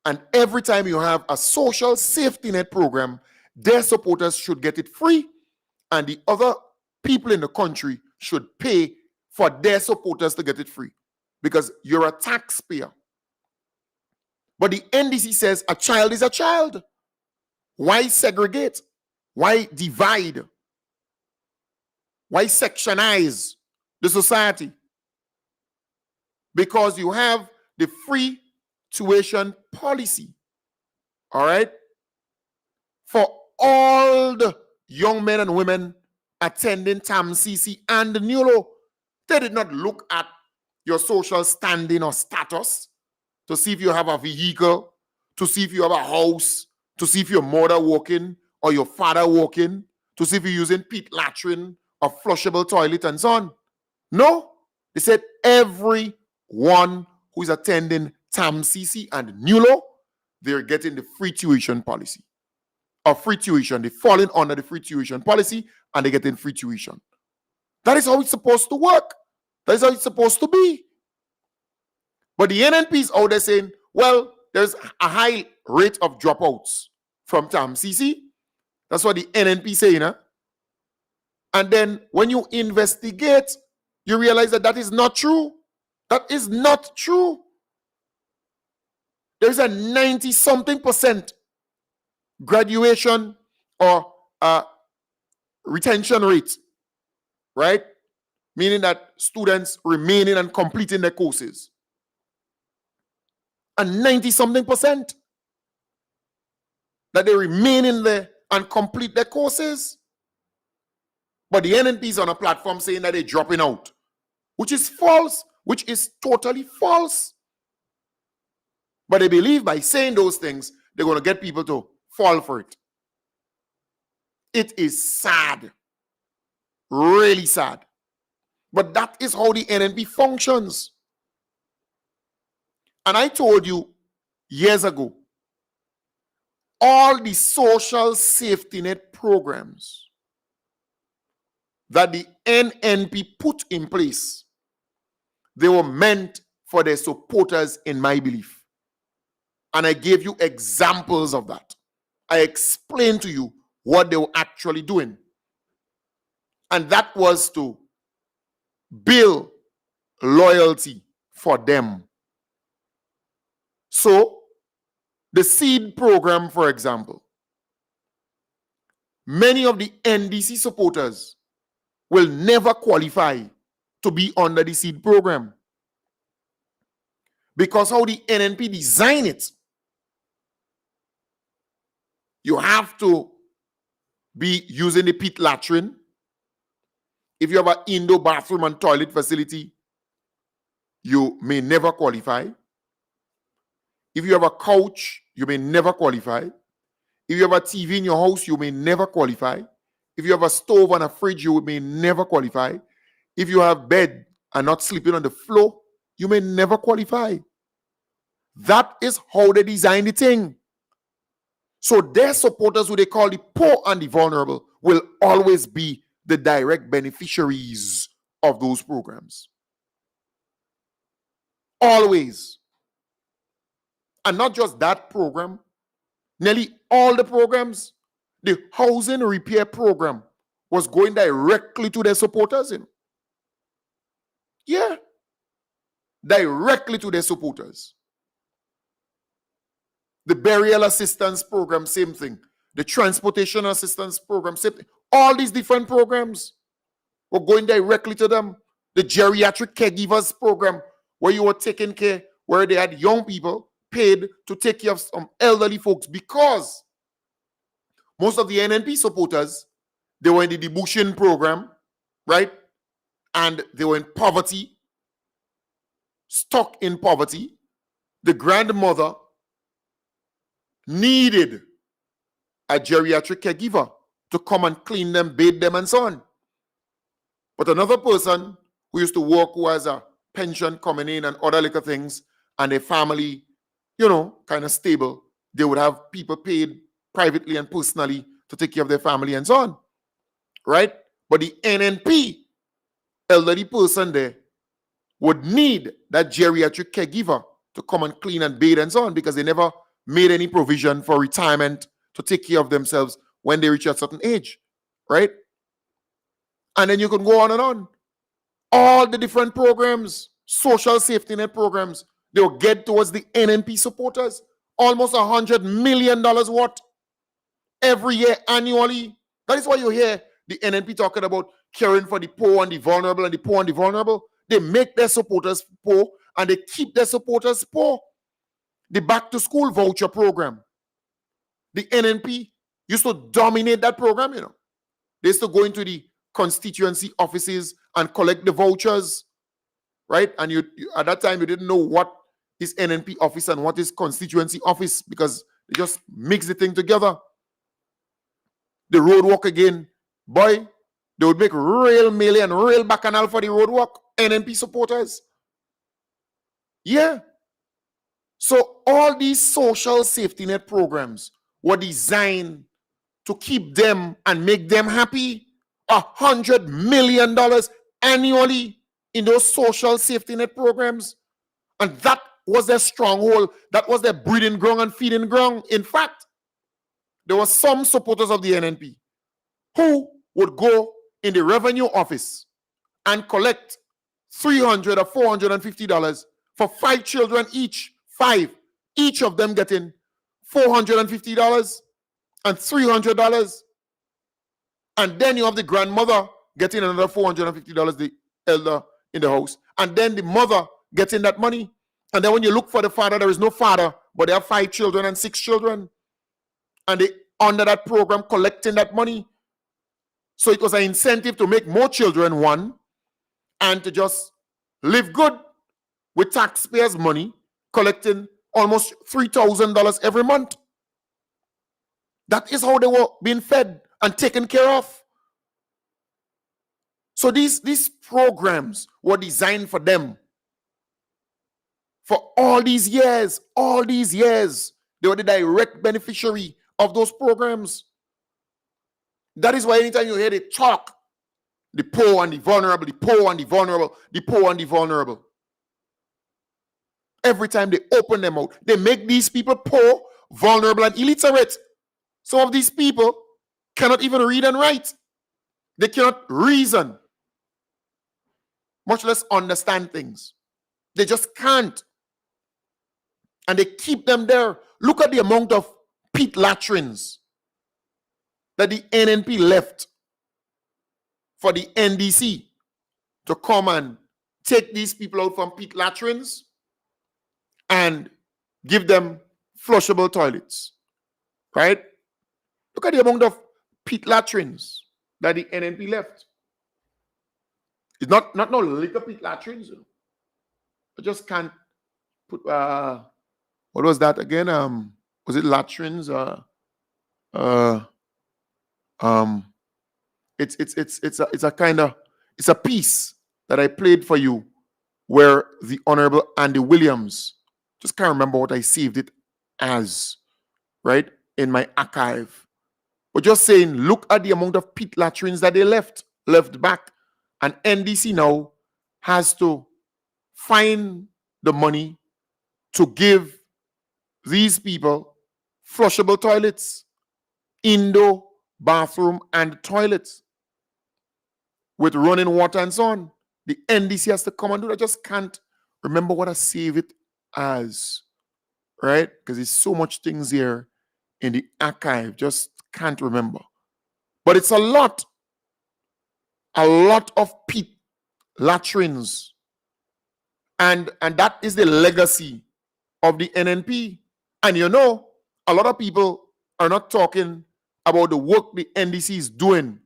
And every time you have a social safety net program, their supporters should get it free, and the other people in the country should pay for their supporters to get it free because you're a taxpayer. But the NDC says a child is a child. Why segregate? Why divide? Why sectionize the society? Because you have the free tuition policy, all right, for all the young men and women attending TAMCC and the NULO. They did not look at your social standing or status to see if you have a vehicle, to see if you have a house, to see if your mother working or your father working, to see if you're using pit latrine or flushable toilet and so on. No, they said everyone who is attending TAMCC and NULO, they're getting the free tuition policy. Or free tuition. They're falling under the free tuition policy and they're getting free tuition. That is how it's supposed to work. That is how it's supposed to be. But the NNP is out there saying, well, there's a high rate of dropouts from TAMCC. That's what the NNP is saying. Huh? And then when you investigate, you realize that that is not true. That is not true. There's a 90-something% graduation or retention rate, right? Meaning that students remaining and completing their courses. A 90-something% that they remain in there and complete their courses. But the NNP is on a platform saying that they're dropping out, which is false, which is totally false. But they believe by saying those things, they're going to get people to fall for it. It is sad. Really sad. But that is how the NNP functions. And I told you years ago, all the social safety net programs that the NNP put in place, they were meant for their supporters, in my belief. And I gave you examples of that. I explained to you what they were actually doing. And that was to build loyalty for them. So, the seed program, for example, many of the NDC supporters will never qualify to be under the seed program. Because how the NNP design it, you have to be using the pit latrine. If you have an indoor bathroom and toilet facility, you may never qualify. If you have a couch, you may never qualify. If you have a TV in your house, you may never qualify. If you have a stove and a fridge, you may never qualify. If you have bed and not sleeping on the floor, you may never qualify. That is how they design the thing. So their supporters, who they call the poor and the vulnerable, will always be the direct beneficiaries of those programs. Always. And not just that program, nearly all the programs, the housing repair program was going directly to their supporters. Yeah. Directly to their supporters. The burial assistance program, same thing. The transportation assistance program, same thing. All these different programs were going directly to them. The geriatric caregivers program, where you were taking care, where they had young people paid to take care of some elderly folks, because most of the NNP supporters, they were in the debushing program, right? And they were in poverty, stuck in poverty. The grandmother needed a geriatric caregiver to come and clean them, bathe them, and so on. But another person who used to work, who has a pension coming in and other little things, and a family, kind of stable, they would have people paid privately and personally to take care of their family and so on. Right? But the NNP elderly person there would need that geriatric caregiver to come and clean and bathe and so on, because they never made any provision for retirement to take care of themselves when they reach a certain age, right? And then you can go on and on. All the different programs, social safety net programs, they will get towards the NNP supporters. Almost $100 million worth every year, annually. That is why you hear the NNP talking about caring for the poor and the vulnerable and the poor and the vulnerable. They make their supporters poor and they keep their supporters poor. The back to school voucher program, the NNP used to dominate that program. They used to go into the constituency offices and collect the vouchers, right? And you at that time, you didn't know what is NNP office and what is constituency office, because they just mix the thing together. The road walk again, boy, they would make real million, real bacchanal for the road walk, NNP supporters. Yeah. So all these social safety net programs were designed to keep them and make them happy. $100 million annually in those social safety net programs. And that was their stronghold. That was their breeding ground and feeding ground. In fact, there were some supporters of the NNP who would go in the revenue office and collect $300 or $450 for 5 children each. 5. Each of them getting $450 and $300. And then you have the grandmother getting another $450, the elder in the house. And then the mother getting that money. And then when you look for the father, there is no father, but they have 5 children and 6 children. And they, under that program, collecting that money. So it was an incentive to make more children, one, and to just live good with taxpayers' money, collecting almost $3,000 every month. That is how they were being fed and taken care of. So these programs were designed for them. For all these years, they were the direct beneficiary of those programs. That is why anytime you hear they talk, the poor and the vulnerable, the poor and the vulnerable, the poor and the vulnerable, every time they open them out, they make these people poor, vulnerable, and illiterate. Some of these people cannot even read and write. They cannot reason, much less understand things. They just can't. And they keep them there. Look at the amount of pit latrines that the NNP left for the NDC to come and take these people out from pit latrines and give them flushable toilets, right? Look at the amount of pit latrines that the NNP left. It's not no little pit latrines. You know. I just can't put what was that again? Was it latrines? It's a kind of, it's a piece that I played for you where the Honorable Andy Williams, just can't remember what I saved it as, right, in my archive. But just saying, look at the amount of pit latrines that they left back. And NDC now has to find the money to give these people flushable toilets, indoor bathroom and toilets with running water and so on. The NDC has to come and do that. I just can't remember what I save it as, right? Because there's so much things here in the archive, just can't remember. But it's a lot of pit latrines. And that is the legacy of the NNP. And you know, a lot of people are not talking about the work the NDC is doing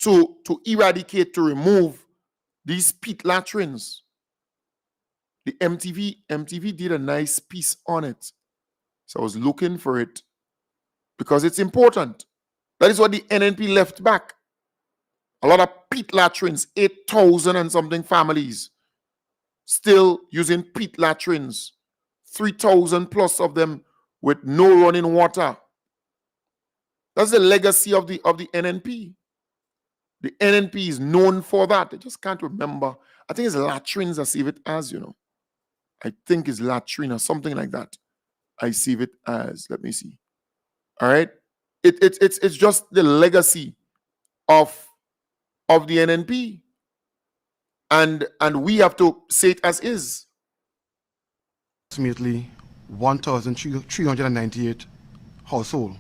to eradicate, to remove these pit latrines. The MTV did a nice piece on it. So I was looking for it because it's important. That is what the NNP left back. A lot of pit latrines, 8,000 and something families still using pit latrines, 3,000 plus of them with no running water. That's the legacy of the NNP. The NNP is known for that. I just can't remember. I think it's latrines I save it as, you know. I think it's latrine or something like that. I save it as. Let me see. All right. It's just the legacy of the NNP. And we have to say it as is. Approximately 1,398 households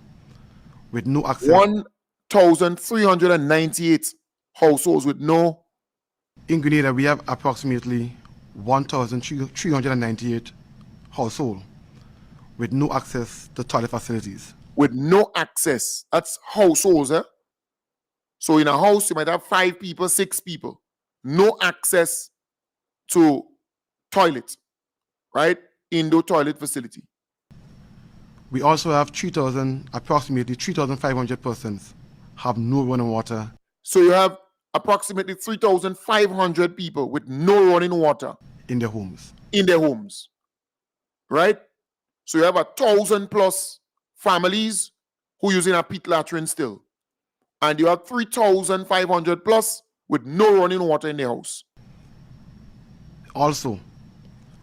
with no access. 1,398 households with no. In Grenada, we have approximately 1,398 households with no access to toilet facilities. With no access. That's households, eh? So in a house, you might have 5 people, 6 people. No access to toilet, right? Indoor toilet facility. We also have approximately 3,500 persons have no running water. So you have approximately 3,500 people with no running water in their homes. Right? So you have 1,000 plus families who are using a pit latrine still. And you have 3,500 plus with no running water in the house. Also,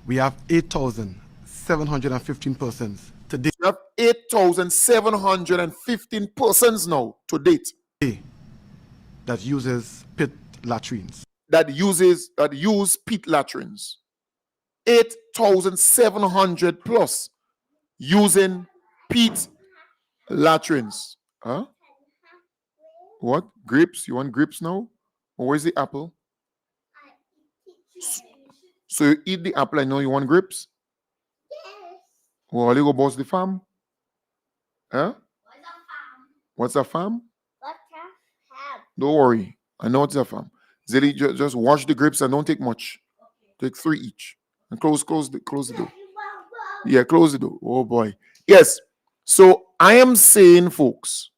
we have 8,715 persons today. You have 8,715 persons now to date that uses pit latrines. That use pit latrines. 8,700 plus using pit latrines. Huh? What? Grapes? You want grapes now? Or where's the apple? So you eat the apple, I know you want grapes? Yes. Well, you go boss the farm? Huh? What's a farm? What's a farm? Don't worry. I know what's a farm. Zilly, just wash the grapes and don't take much. Okay. Take 3 each. And close the door. Yeah, close the door. Oh boy. Yes. So I am saying, folks,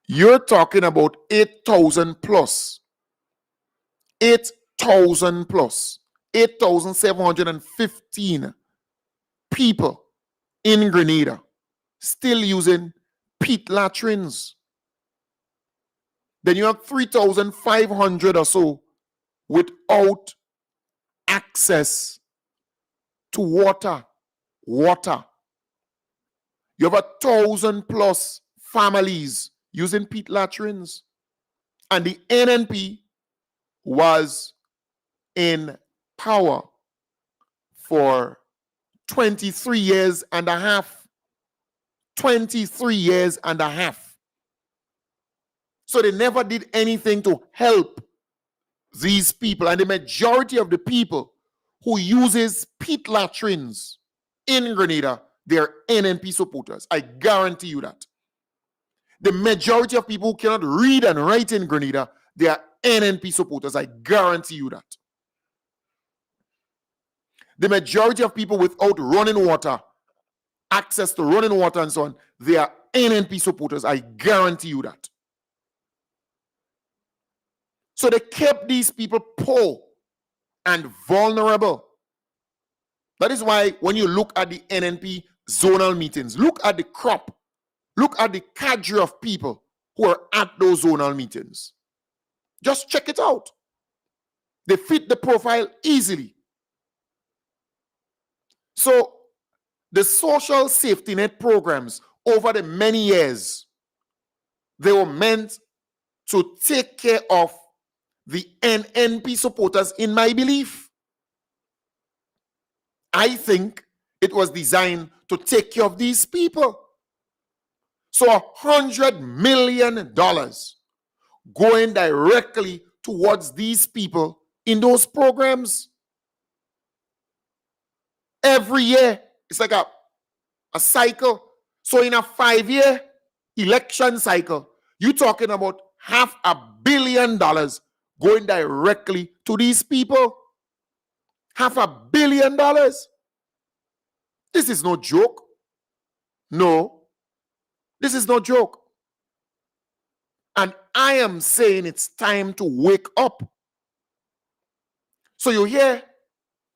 you're talking about 8,000 plus. 8,000 plus. 8,715 people in Grenada still using pit latrines. Then you have 3,500 or so without access to water. You have 1,000 plus families using pit latrines. And the NNP was in power for 23 years and a half. 23 years and a half. So they never did anything to help these people. And the majority of the people who uses pit latrines in Grenada, they're NNP supporters. I guarantee you that. The majority of people who cannot read and write in Grenada, they are NNP supporters. I guarantee you that. The majority of people without running water, access to running water and so on, they are NNP supporters. I guarantee you that. So they kept these people poor and vulnerable. That is why when you look at the NNP zonal meetings, look at the crop, look at the cadre of people who are at those zonal meetings. Just check it out. They fit the profile easily. So the social safety net programs over the many years, they were meant to take care of the NNP supporters, in my belief. I think it was designed to take care of these people. So $100 million going directly towards these people in those programs. Every year, it's like a cycle. So in a 5-year election cycle, you're talking about $500 million going directly to these people. $500 million. This is no joke. No, this is no joke. And I am saying it's time to wake up. So you hear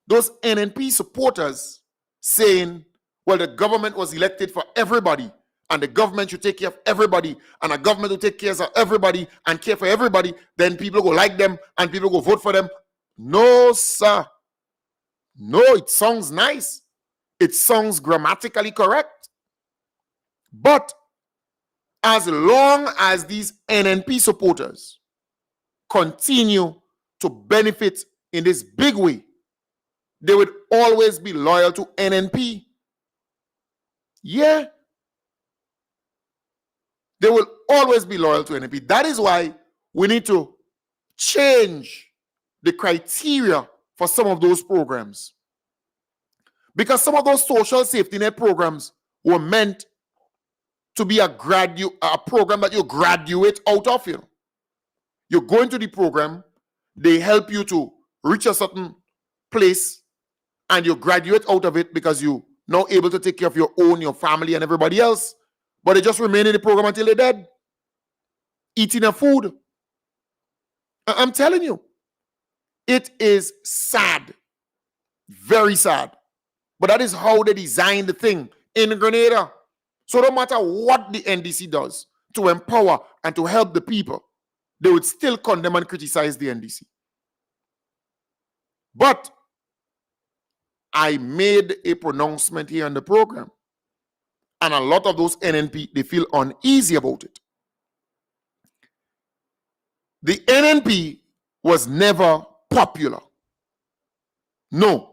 those NNP supporters saying, well, the government was elected for everybody, and the government should take care of everybody, and a government will take care of everybody and care for everybody, then people go like them and people go vote for them. No, sir. No, it sounds nice. It sounds grammatically correct. But as long as these NNP supporters continue to benefit in this big way, they would always be loyal to NNP. Yeah. They will always be loyal to NNP. That is why we need to change the criteria for some of those programs. Because some of those social safety net programs were meant to be a program that you graduate out of. You go into the program, they help you to reach a certain place, and you graduate out of it because you're now able to take care of your family, and everybody else. But they just remain in the program until they're dead, eating their food. I'm telling you, it is sad, very sad. But that is how they designed the thing in Grenada. So no matter what the NDC does to empower and to help the people, they would still condemn and criticize the NDC. But I made a pronouncement here on the program, and a lot of those NNP, they feel uneasy about it. The NNP was never popular. No.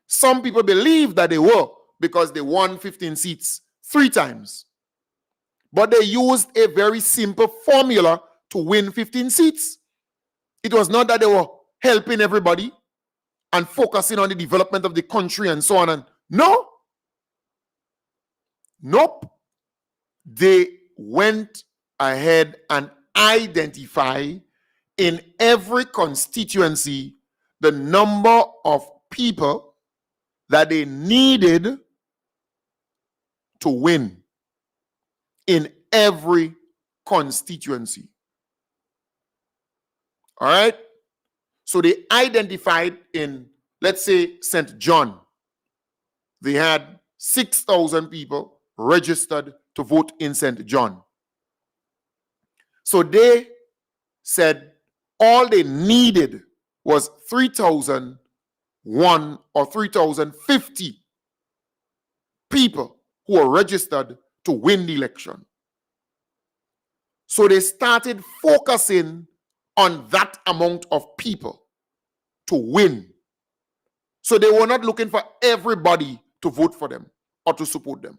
Some people believe that they were because they won 15 seats 3 times. But they used a very simple formula to win 15 seats. It was not that they were helping everybody and focusing on the development of the country and so on. And no. Nope. They went ahead and identified in every constituency the number of people that they needed to win in every constituency. All right? So they identified in, let's say, St. John, they had 6,000 people registered to vote in St. John. So they said all they needed was 3,001 or 3,050 people who were registered to win the election. So they started focusing on that amount of people to win. So they were not looking for everybody to vote for them or to support them.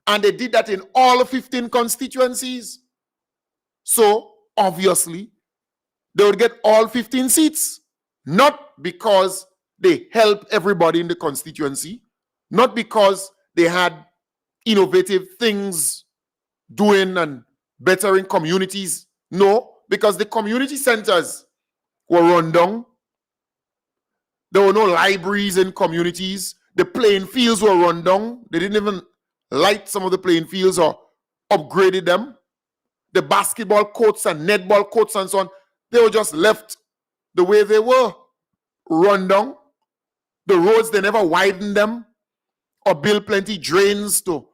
And they did that in all 15 constituencies. So obviously, they would get all 15 seats. Not because they helped everybody in the constituency, not because they had innovative things doing and bettering communities. No, because the community centers were run down. There were no libraries in communities. The playing fields were run down. They didn't even light some of the playing fields or upgraded them. The basketball courts and netball courts and so on, they were just left the way they were, run down. The roads, they never widened them or built plenty drains to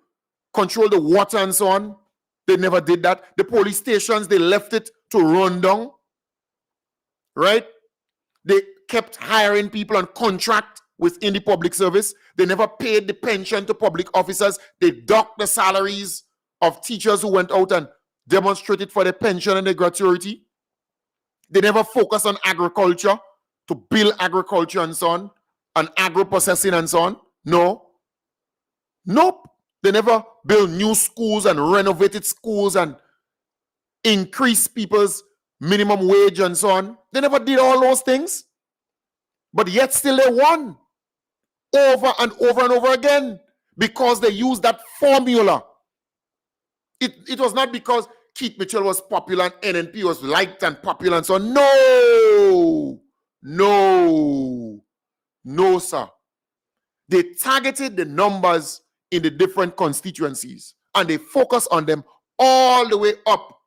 control the water and so on. They never did that. The police stations, they left it to run down. Right? They kept hiring people on contract within the public service. They never paid the pension to public officers. They docked the salaries of teachers who went out and demonstrated for their pension and their gratuity. They never focused on agriculture, to build agriculture and so on, and agro-processing and so on. No. Nope. They never built new schools and renovated schools and increased people's minimum wage and so on. They never did all those things. But yet still they won over and over and over again because they used that formula. It was not because Keith Mitchell was popular and NNP was liked and popular and so on. No, sir. They targeted the numbers in the different constituencies and they focused on them all the way up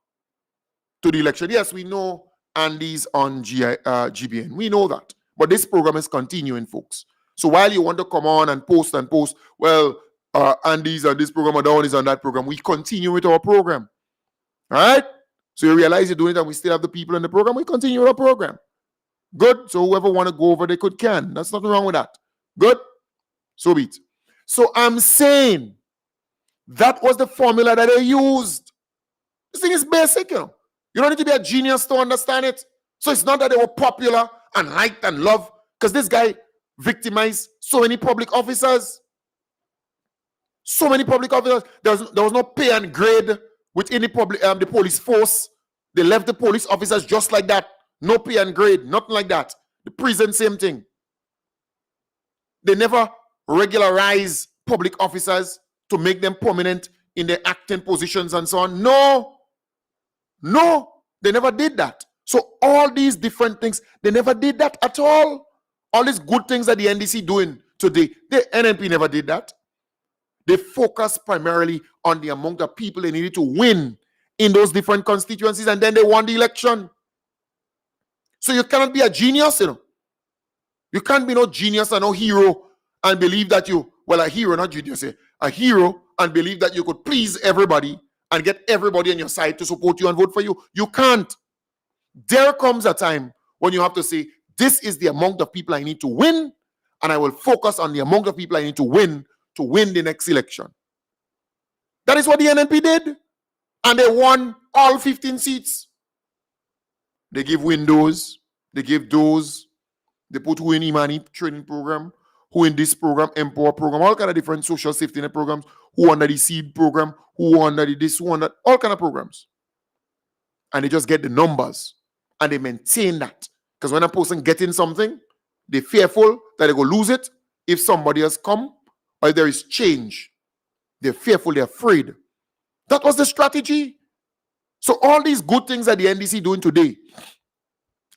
to the election. Yes, we know Andy's on GBN. We know that. But this program is continuing, folks. So while you want to come on and post, well, Andy's on this program or that one is on that program, we continue with our program. All right? So you realize you're doing it and we still have the people in the program, we continue with our program. Good. So whoever want to go over, they can. That's nothing wrong with that. Good. So be it. So I'm saying that was the formula that they used. This thing is basic, you know. You don't need to be a genius to understand it. So it's not that they were popular and liked and loved, because this guy victimized so many public officers. So many public officers. There was no pay and grade within the police force. They left the police officers just like that. No pay and grade, nothing like that. The prison, same thing. They never regularize public officers to make them permanent in their acting positions and so on. No, they never did that. So all these different things, they never did that at all. All these good things that the NDC doing today, the NNP never did that. They focused primarily on the amount of people they needed to win in those different constituencies, and then they won the election. So you cannot be a genius, you know. You can't be no genius and no hero and believe that a hero, not genius, a hero, and believe that you could please everybody and get everybody on your side to support you and vote for you. You can't. There comes a time when you have to say, this is the amount of people I need to win, and I will focus on the amount of people I need to win the next election. That is what the NNP did. And they won all 15 seats. They give windows, they give doors, they put who in Imani training program, who in this program, Empower program, all kind of different social safety net programs, who under the seed program, who under the this, who under all kind of programs. And they just get the numbers and they maintain that. Because when a person getting something, they're fearful that they go lose it if somebody else come or if there is change. They're fearful, they're afraid. That was the strategy. So all these good things that the NDC doing today,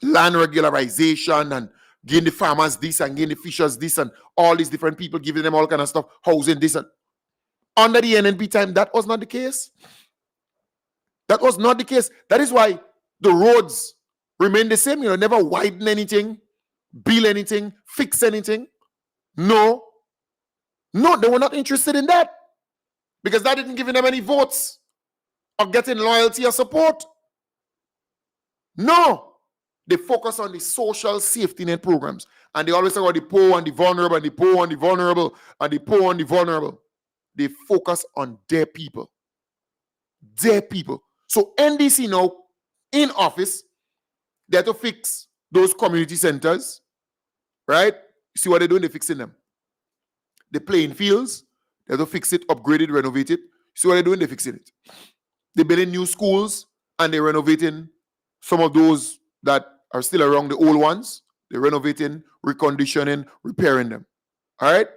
land regularization and giving the farmers this and giving the fishers this and all these different people giving them all kind of stuff, housing this and under the NNP time, that was not the case. That was not the case. That is why the roads remain the same. You know, never widen anything, build anything, fix anything. No, they were not interested in that because that didn't give them any votes or getting loyalty or support. No, they focus on the social safety net programs. And they always talk about the poor and the vulnerable and the poor and the vulnerable and the poor and the vulnerable. They focus on their people. Their people. So NDC now in office, they have to fix those community centers, right? You see what they're doing? They're fixing them. The playing fields, they have to fix it, upgrade it, renovate it. You see what they're doing? They're fixing it. They're building new schools and they're renovating some of those that are still around, the old ones. They're renovating, reconditioning, repairing them. All right?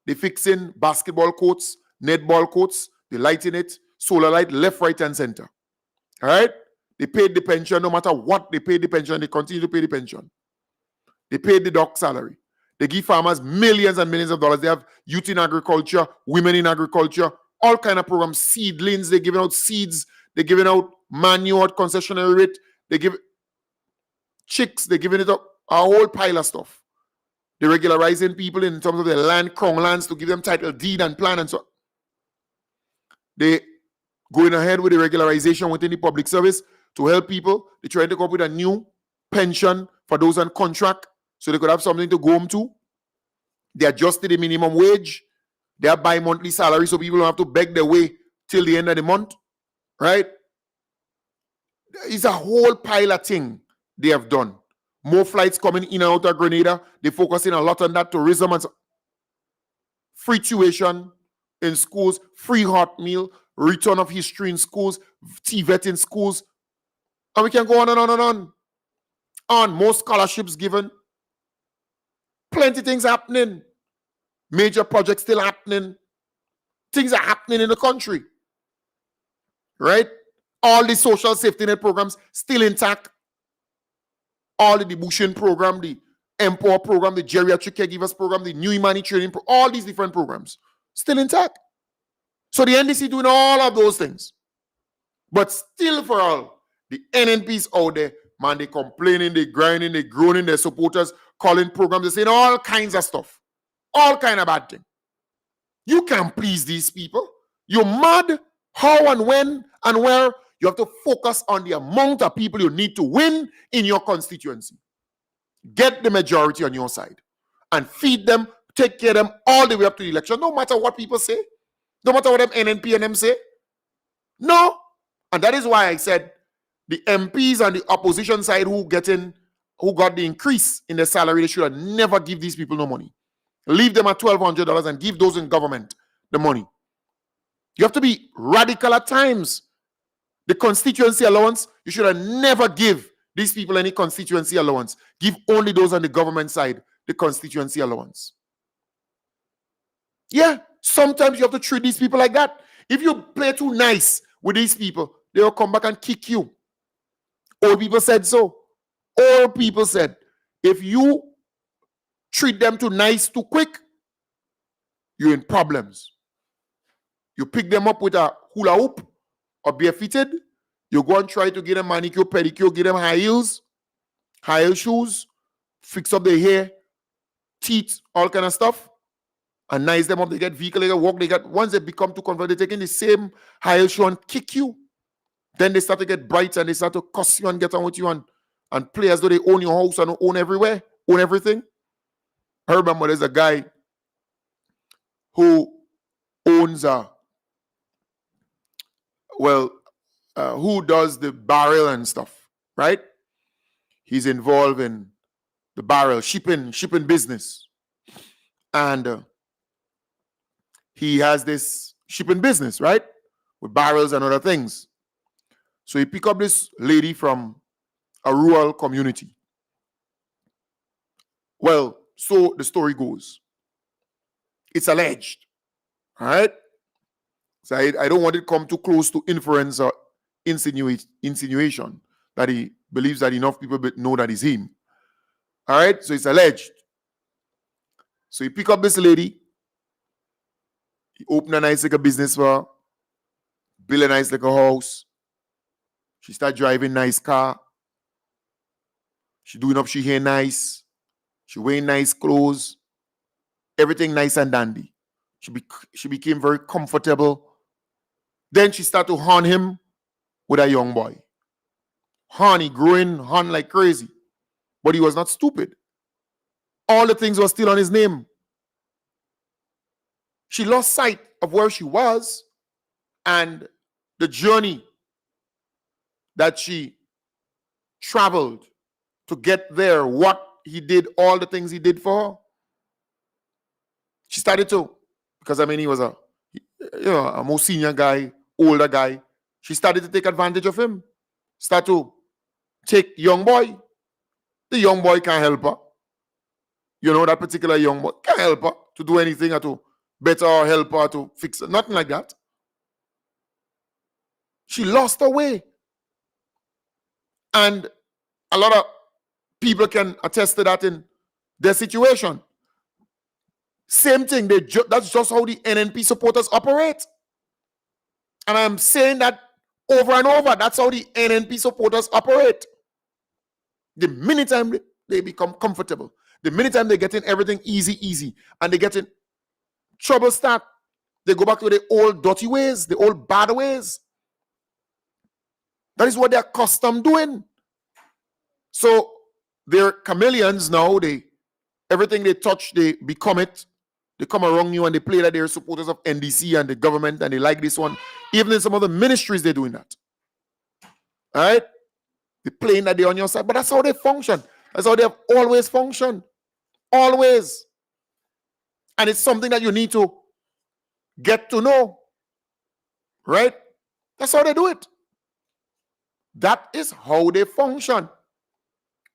They're fixing basketball courts, netball courts, they're lighting it, solar light, left, right, and center. All right? They paid the pension, no matter what, they paid the pension, they continue to pay the pension. They paid the doc salary. They give farmers millions and millions of dollars. They have youth in agriculture, women in agriculture, all kind of programs, seedlings, they're giving out seeds, they're giving out manure at concessionary rate, they give chicks, they're giving it up, a whole pile of stuff. They're regularizing people in terms of their land, crown lands, to give them title deed and plan and so on. They going ahead with the regularization within the public service to help people. They're trying to come up with a new pension for those on contract so they could have something to go home to. They adjusted the minimum wage. They have bi-monthly salary so people don't have to beg their way till the end of the month, right? It's a whole pile of thing they have done. More flights coming in and out of Grenada. They're focusing a lot on that tourism and so. Free tuition in schools, free hot meal, return of history in schools, TVET in schools. And we can go on and on and on. On more scholarships given. Plenty things happening. Major projects still happening. Things are happening in the country. Right? All the social safety net programs still intact. All the debushing program, the Empower program, the geriatric caregivers program, the new Imani training program, all these different programs still intact. So the NDC doing all of those things. But still for all, the NNPs out there, man, they complaining, they grinding, they groaning, their supporters calling programs, they saying all kinds of stuff. All kind of bad thing. You can't please these people. You're mad. How and when and where? You have to focus on the amount of people you need to win in your constituency. Get the majority on your side and feed them, take care of them all the way up to the election, no matter what people say, no matter what them NNP and them say. No. And that is why I said the MPs on the opposition side who got the increase in their salary, they should have never give these people no money. Leave them at $1,200 and give those in government the money. You have to be radical at times. The constituency allowance, you should have never give these people any constituency allowance. Give only those on the government side the constituency allowance. Yeah, sometimes you have to treat these people like that. If you play too nice with these people, they will come back and kick you. Old people said so. Old people said, if you treat them too nice too quick, you're in problems. You pick them up with a hula hoop or barefooted, you go and try to get them manicure, pedicure, get them high heels, high heel shoes, fix up their hair, teeth, all kind of stuff, and nice them up. They get vehicle, they get walk, they get, once they become too comfortable, they take in the same high heel shoe and kick you. Then they start to get bright and they start to cuss you and get on with you and play as though they own your house and own everywhere, own everything. I remember there's a guy who owns who does the barrel and stuff, right? He's involved in the barrel shipping business. And he has this shipping business, right? With barrels and other things. So he picked up this lady from a rural community. Well, so the story goes. It's alleged, all right? So I don't want it to come too close to inference or insinuation that he believes that enough people know that it's him. All right? So it's alleged. So he pick up this lady. He open a nice like a business for her. Build a nice like a house. She start driving nice car. She doing up she hair nice. She wearing nice clothes. Everything nice and dandy. She became very comfortable. Then she started to horn him with a young boy. He growing like crazy. But he was not stupid. All the things were still on his name. She lost sight of where she was and the journey that she traveled to get there, what he did, all the things he did for her. She started to, because I mean, he was a more senior guy, older guy. She started to take advantage of him. Start to take young boy. The young boy can't help her. You know, that particular young boy can't help her to do anything or to better or help her to fix it. Nothing like that. She lost her way. And a lot of people can attest to that in their situation. Same thing. That's just how the NNP supporters operate. And I'm saying that over and over. That's how the NNP supporters operate. The minute time they become comfortable, the minute time they get in everything easy, and they get in trouble start, they go back to the old dirty ways, the old bad ways. That is what they're accustomed doing. So they're chameleons now. Everything they touch, they become it. They come around you and they play that they're supporters of NDC and the government and they like this one. Even in some of the ministries, they're doing that. All right? They're playing that they're on your side. But that's how they function. That's how they have always functioned. Always. And it's something that you need to get to know. Right? That's how they do it. That is how they function.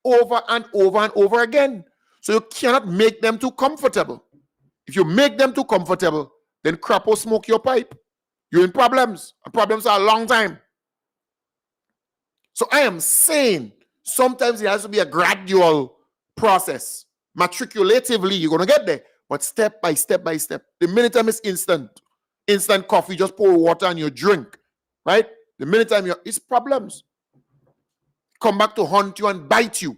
Over and over and over again. So you cannot make them too comfortable. If you make them too comfortable, then crap will smoke your pipe. You're in problems. And problems are a long time. So I am saying sometimes it has to be a gradual process. Matriculatively, you're going to get there. But step by step by step. The minute time is instant. Instant coffee, just pour water and you drink. Right? The minute time it's problems. Come back to haunt you and bite you.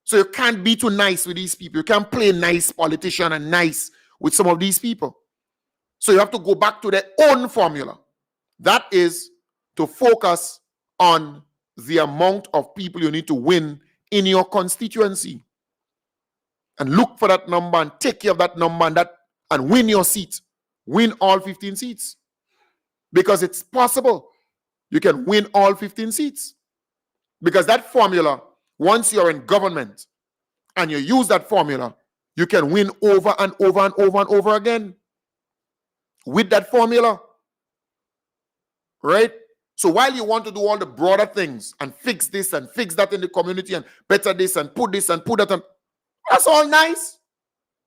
So you can't be too nice with these people. You can't play nice politician and nice with some of these people. So you have to go back to their own formula. That is to focus on the amount of people you need to win in your constituency. And look for that number and take care of that number and win your seat. Win all 15 seats. Because it's possible. You can win all 15 seats. Because that formula, once you're in government and you use that formula, you can win over and over and over and over again with that formula. Right? So while you want to do all the broader things and fix this and fix that in the community and better this and put that on, that's all nice.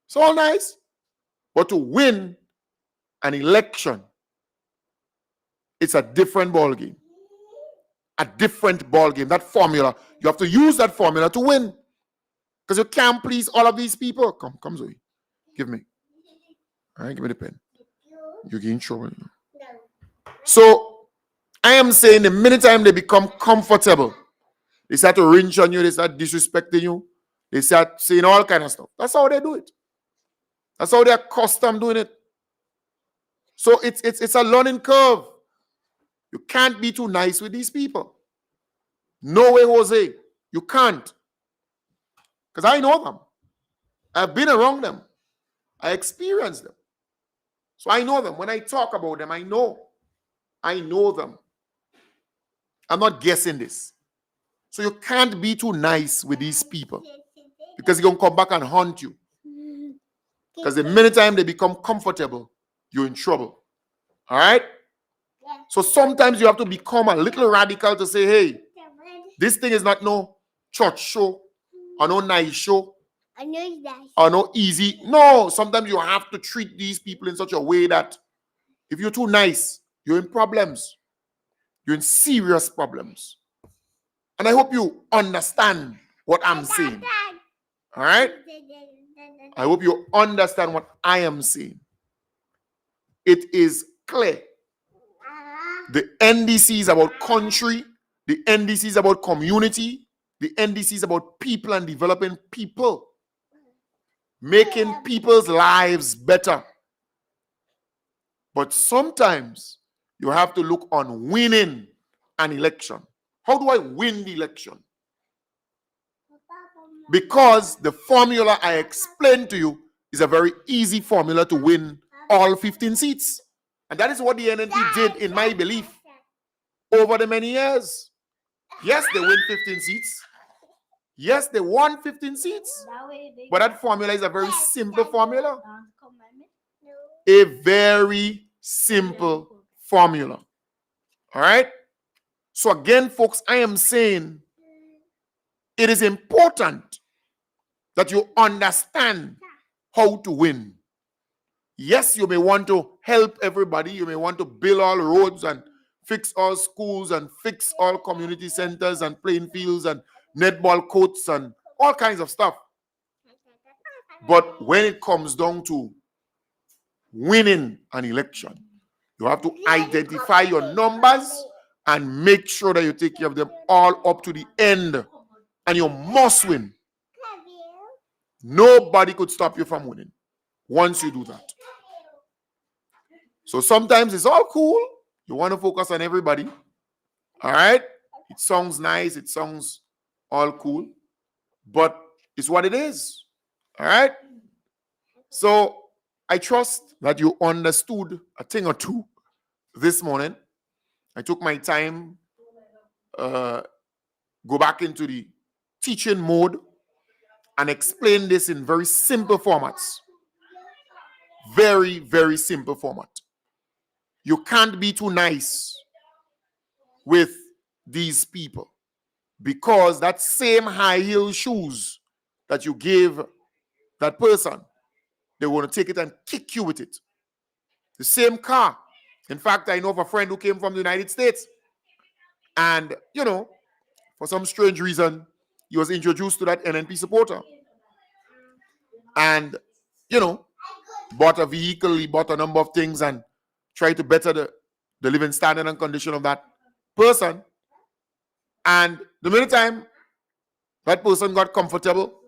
It's all nice. But to win an election, it's a different ball game. A different ball game. That formula, you have to use that formula to win. Because you can't please all of these people. Come, Zoe. Give me. All right, give me the pen. You're getting in trouble. So, I am saying the minute time they become comfortable, they start to wrench on you, they start disrespecting you, they start saying all kind of stuff. That's how they do it. That's how they're accustomed doing it. So, it's a learning curve. You can't be too nice with these people. No way, Jose. You can't. Because I know them. I've been around them. I experienced them. So I know them. When I talk about them, I know. I know them. I'm not guessing this. So you can't be too nice with these people. Because they're going to come back and haunt you. Because the minute time they become comfortable, you're in trouble. All right? So sometimes you have to become a little radical to say, hey, this thing is not no church show or no nice show or no easy. No, sometimes you have to treat these people in such a way that if you're too nice, you're in problems. You're in serious problems. And I hope you understand what I'm saying. All right? I hope you understand what I am saying. It is clear. The NDC is about country. The NDC is about community. The NDC is about people and developing people. Making people's lives better. But sometimes you have to look on winning an election. How do I win the election? Because the formula I explained to you is a very easy formula to win all 15 seats. And that is what the NNP did, in my belief, over the many years. Yes, they win 15 seats. Yes, they won 15 seats. But that formula is a very simple formula. A very simple formula. All right? So again, folks, I am saying it is important that you understand how to win. Yes, you may want to help everybody. You may want to build all roads and fix all schools and fix all community centers and playing fields and netball courts and all kinds of stuff. But when it comes down to winning an election, you have to identify your numbers and make sure that you take care of them all up to the end. And you must win. Nobody could stop you from winning once you do that. So sometimes it's all cool. You want to focus on everybody. All right? It sounds nice. It sounds all cool. But it's what it is. All right? So I trust that you understood a thing or two this morning. I took my time, go back into the teaching mode and explain this in very simple formats. Very, very simple format. You can't be too nice with these people because that same high heel shoes that you gave that person, they want to take it and kick you with it. The same car. In fact, I know of a friend who came from the United States and, for some strange reason, he was introduced to that NNP supporter. And, bought a vehicle, he bought a number of things and tried to better the living standard and condition of that person. And the minute time that person got comfortable,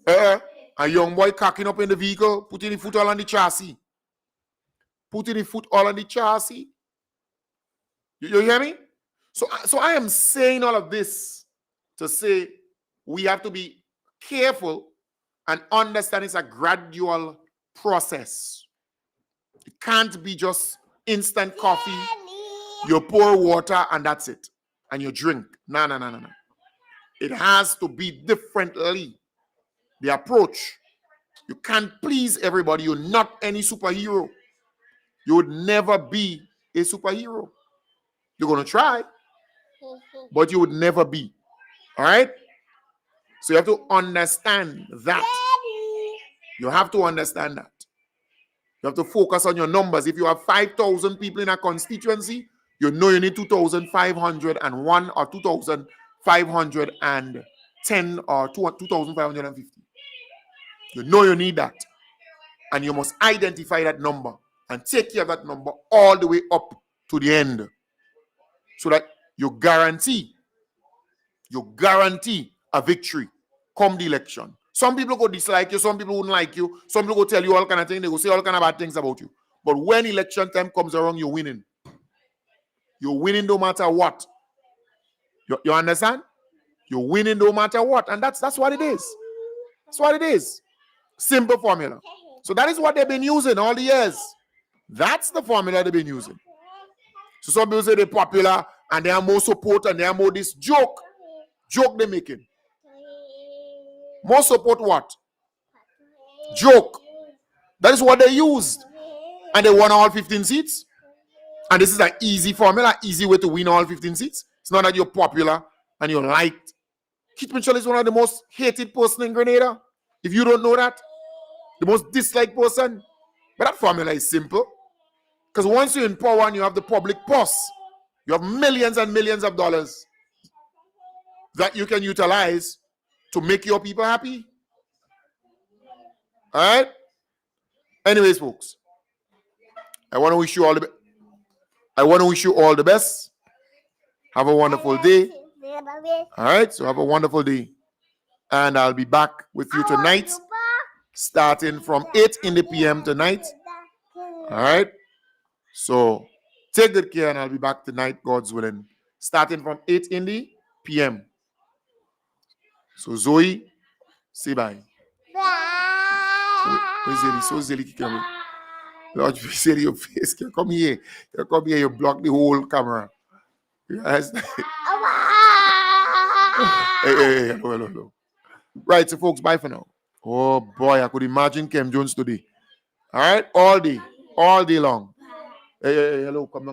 a young boy cocking up in the vehicle, putting the foot all on the chassis. Putting the foot all on the chassis. You hear me? So I am saying all of this to say we have to be careful and understand it's a gradual process. It can't be just instant coffee, you pour water and that's it. And you drink. No. It has to be differently. The approach. You can't please everybody. You're not any superhero. You would never be a superhero. You're going to try, but you would never be. All right? So you have to understand that. You have to understand that. You have to focus on your numbers. If you have 5,000 people in a constituency, you know you need 2,501 or 2,510 or 2,550. You know you need that. And you must identify that number and take care of that number all the way up to the end. So that you guarantee a victory come the election. Some people go dislike you, some people wouldn't like you, some people go tell you all kind of things, they go say all kind of bad things about you. But when election time comes around, you're winning. You're winning no matter what. You understand? You're winning no matter what. And that's what it is. That's what it is. Simple formula. So that is what they've been using all the years. That's the formula they've been using. So some people say they're popular and they are more support and they are more this joke they're making. More support what? Joke. That is what they used. And they won all 15 seats. And this is an easy formula, easy way to win all 15 seats. It's not that you're popular and you're liked. Keith Mitchell is one of the most hated person in Grenada. If you don't know that, the most disliked person. But that formula is simple. Because once you're in power and you have the public purse, you have millions and millions of dollars that you can utilize to make your people happy. All right? Anyways, folks, I want to wish you all the best. Have a wonderful day. All right? So have a wonderful day. And I'll be back with you tonight, starting from 8 in the p.m. tonight. All right? So take good care and I'll be back tonight, God's willing, starting from 8 in the p.m. So Zoe, say bye. Where's Zeli? So Zeli can come. Lord, you say your face. Come here. You block the whole camera. Yes. Hey, hello. Right, so folks, bye for now. Oh boy, I could imagine Kem Jones today. All right, all day long. Hey, hello, come on.